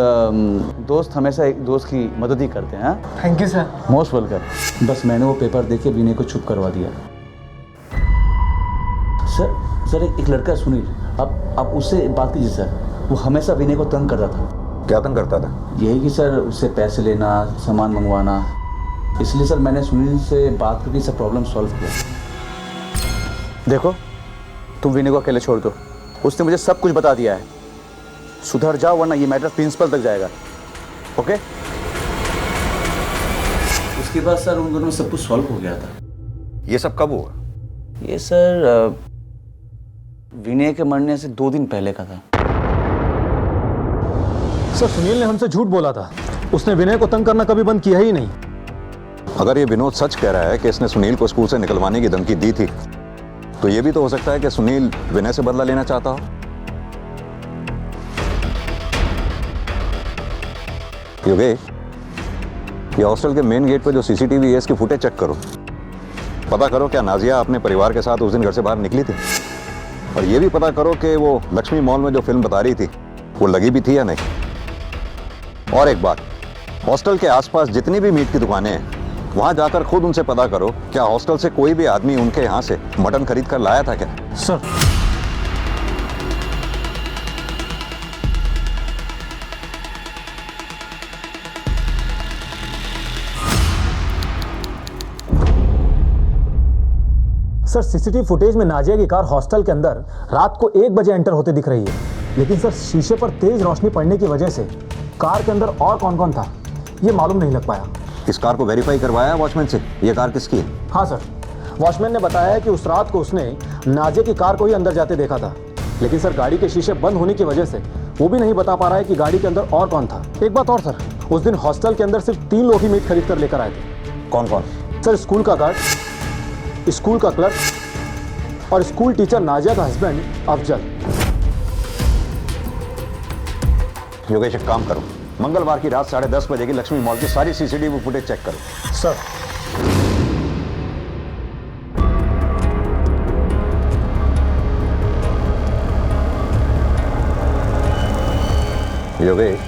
दोस्त हमेशा एक दोस्त की मदद ही करते हैं। Thank you sir. Most welcome. बस मैंने वो पेपर देख के विनय को चुप करवा दिया। सर एक लड़का सुनील, आप उससे बात कीजिए सर, वो हमेशा विनय को तंग करता था। क्या तंग करता था? यही कि सर उससे पैसे लेना, सामान मंगवाना, इसलिए सर मैंने सुनील से बात करके सब प्रॉब्लम सॉल्व किया। देखो तुम विनय को अकेले छोड़ दो, उसने मुझे सब कुछ बता दिया है। सुधर जाओ वरना ये मैटर प्रिंसिपल तक जाएगा। ओके? उसके बाद सर उन दोनों में सब कुछ सॉल्व हो गया था। ये सब कब हुआ? ये सर विनय के मरने से 2 दिन पहले का था। सर सुनील ने हमसे झूठ बोला था, उसने विनय को तंग करना कभी बंद किया ही नहीं। अगर ये विनोद सच कह रहा है कि इसने सुनील को स्कूल से निकलवाने की धमकी दी थी, तो ये भी तो हो सकता है कि सुनील विनय से बदला लेना चाहता हो। योगेश, ये हॉस्टल के मेन गेट पर जो सीसीटीवी है इसकी फुटेज चेक करो। पता करो क्या नाजिया अपने परिवार के साथ उस दिन घर से बाहर निकली थी, और ये भी पता करो कि वो लक्ष्मी मॉल में जो फिल्म बता रही थी वो लगी भी थी या नहीं। और एक बात, हॉस्टल के आसपास जितनी भी मीट की दुकानें हैं वहां जाकर खुद उनसे पता करो क्या हॉस्टल से कोई भी आदमी उनके यहाँ से मटन खरीद कर लाया था क्या। सर सर सीसीटीवी फुटेज में नाजिया की कार हॉस्टल के अंदर रात को 1 बजे एंटर होते दिख रही है, लेकिन सर शीशे पर तेज रोशनी पड़ने की वजह से कार के अंदर और कौन कौन था ये मालूम नहीं लग पाया। इस कार को वेरीफाई करवाया वॉचमैन से, ये कार किसकी है? हाँ सर, वॉचमैन ने बताया कि उस रात को उसने नाजिया की कार को ही अंदर जाते देखा था, लेकिन सर गाड़ी के शीशे बंद होने की वजह से वो भी नहीं बता पा रहा है कि गाड़ी के अंदर और कौन था। एक बात और सर, उस दिन हॉस्टल के अंदर सिर्फ 3 लोग ही मीट खरीद कर लेकर आए थे। कौन कौन? सर स्कूल का गार्ड, स्कूल का क्लर्क और स्कूल टीचर नाजिया का हस्बैंड अफजल। योगेश एक काम करो, मंगलवार की रात 10:30 बजे की लक्ष्मी मॉल की सारी सीसीटीवी फुटेज चेक करो। सर योगेश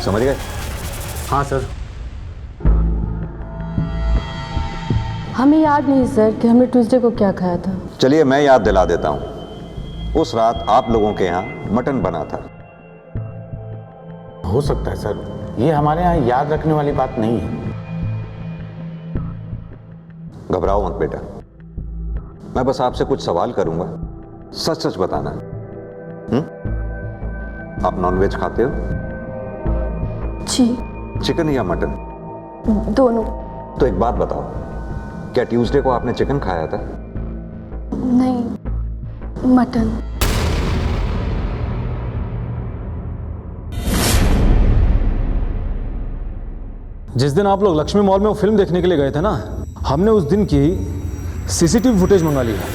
समझ गए? हाँ सर। हमें याद नहीं सर कि हमने ट्यूसडे को क्या खाया था। चलिए मैं याद दिला देता हूं, उस रात आप लोगों के यहाँ मटन बना था। हो सकता है सर, ये हमारे यहाँ याद रखने वाली बात नहीं है। घबराओ मत बेटा, मैं बस आपसे कुछ सवाल करूंगा, सच सच बताना। आप नॉनवेज खाते हो? जी। चिकन या मटन? दोनों। तो एक बात बताओ, क्या ट्यूसडे को आपने चिकन खाया था? नहीं, मटन। जिस दिन आप लोग लक्ष्मी मॉल में वो फिल्म देखने के लिए गए थे ना, हमने उस दिन की सीसीटीवी फुटेज मंगा ली है।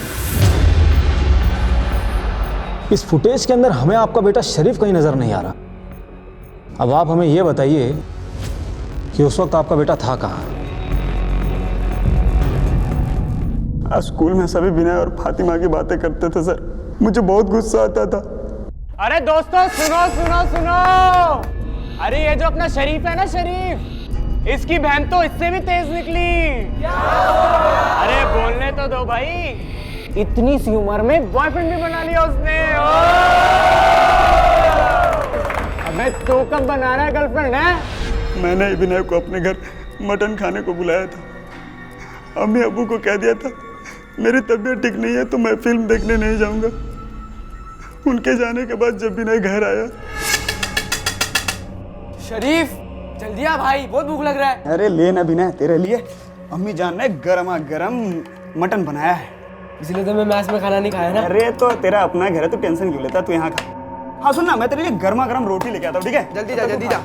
इस फुटेज के अंदर हमें आपका बेटा शरीफ कहीं नजर नहीं आ रहा। अब आप हमें यह बताइए कि उस वक्त आपका बेटा था कहाँ? आज स्कूल में सभी विनय और फातिमा की बातें करते थे सर, मुझे बहुत गुस्सा आता था। अरे दोस्तों सुनो सुनो सुनो, अरे ये जो अपना शरीफ है ना, शरीफ, इसकी बहन तो इससे भी तेज निकली। अरे बोलने तो दो भाई, इतनी सी उम्र में बॉयफ्रेंड भी बना लिया उसने। अबे तो कब बना रहा है गर्लफ्रेंड है? मैंने विनय को अपने घर मटन खाने को बुलाया था। अम्मी अबू को कह दिया था मेरी तबीयत ठीक नहीं है तो मैं फिल्म देखने नहीं जाऊंगा। उनके जाने के बाद जब विनय घर आया, शरीफ जल्दी आ भाई, बहुत भूख लग रहा है। अरे ले ना विनय, तेरे लिए अम्मी जान ने गरमा गरम मटन बनाया है। इसलिए तो मैं मैच में खाना नहीं खाया ना। अरे तो तेरा अपना घर है, तू टेंशन क्यों लेता, तू यहाँ खा। हाँ सुन ना, मैं तेरे लिए गर्मा गर्म रोटी लेके आता हूँ, ठीक है? जल्दी जा जल्दी जा।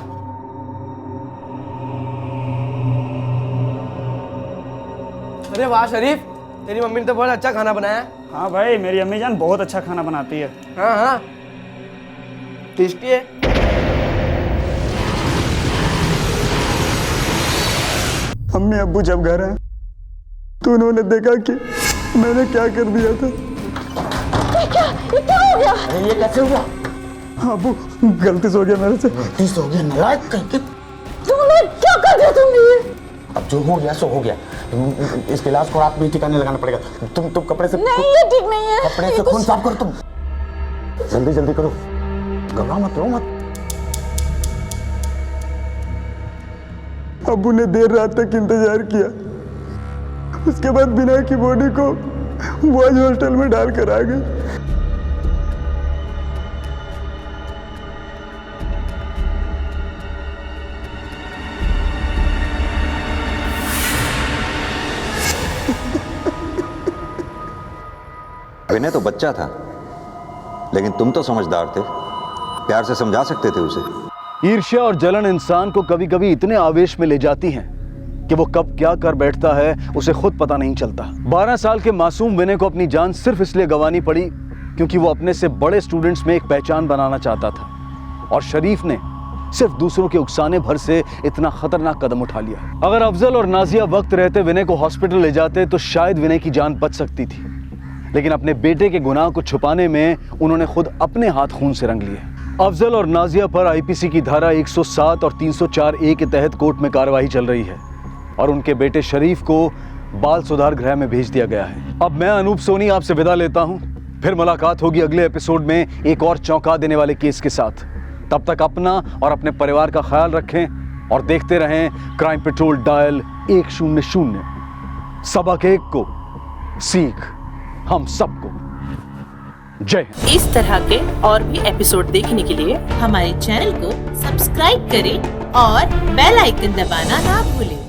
अरे वाह शरीफ, तेरी मम्मी ने तो बहुत अच्छा खाना बनाया है। हाँ भाई, मेरी अम्मी जान बहुत अच्छा खाना बनाती है। हाँ हाँ, टेस्टी है। अम्मी अब्बू जब घर आए तो उन्होंने देखा कि मैंने क्या कर दिया था। ये क्या हो गया? अरे ये कैसे हुआ? अब्बू गलती से हो गया मेरे से। गलती से हो गया नालायक कहीं। तुमने क्या कर दिया तुमने? अब जो हो गया सो हो गया। इस गिलास को रात में ठिकाने लगाना पड़ेगा। तुम कपड़े से नहीं, ये ठीक नहीं है। कपड़े से खून साफ करो तुम। जल्दी जल्दी करो, घबराओ मत, रो मत। अब्बू ने देर रात तक इंतजार किया, उसके बाद विनय की बॉडी को बॉयज हॉस्टल में डालकर आ गए। विनय तो बच्चा था, लेकिन तुम तो समझदार थे, प्यार से समझा सकते थे उसे। ईर्ष्या और जलन इंसान को कभी कभी इतने आवेश में ले जाती हैं कि वो कब क्या कर बैठता है उसे खुद पता नहीं चलता। 12 साल के मासूम विनय को अपनी जान सिर्फ इसलिए गंवानी पड़ी क्योंकि वो अपने से बड़े स्टूडेंट्स में एक पहचान बनाना चाहता था, और शरीफ ने सिर्फ दूसरों के उकसाने भर से इतना खतरनाक कदम उठा लिया। अगर अफजल और नाजिया वक्त रहते विनय को हॉस्पिटल ले जाते तो शायद विनय की जान बच सकती थी, लेकिन अपने बेटे के गुनाह को छुपाने में उन्होंने खुद अपने हाथ खून से रंग लिए। अफजल और नाजिया पर आईपीसी की धारा 107 और 304A के तहत कोर्ट में कार्रवाई चल रही है और उनके बेटे शरीफ को बाल सुधार गृह में भेज दिया गया है। अब मैं अनूप सोनी आपसे विदा लेता हूं, फिर मुलाकात होगी अगले एपिसोड में एक और चौंका देने वाले केस के साथ। तब तक अपना और अपने परिवार का ख्याल रखें और देखते रहें क्राइम पेट्रोल डायल 100। सबक एक को सीख हम सबको। जय हिंद। इस तरह के और भी एपिसोड देखने के लिए हमारे चैनल को सब्सक्राइब करें और बेल आइकन दबाना ना भूलें।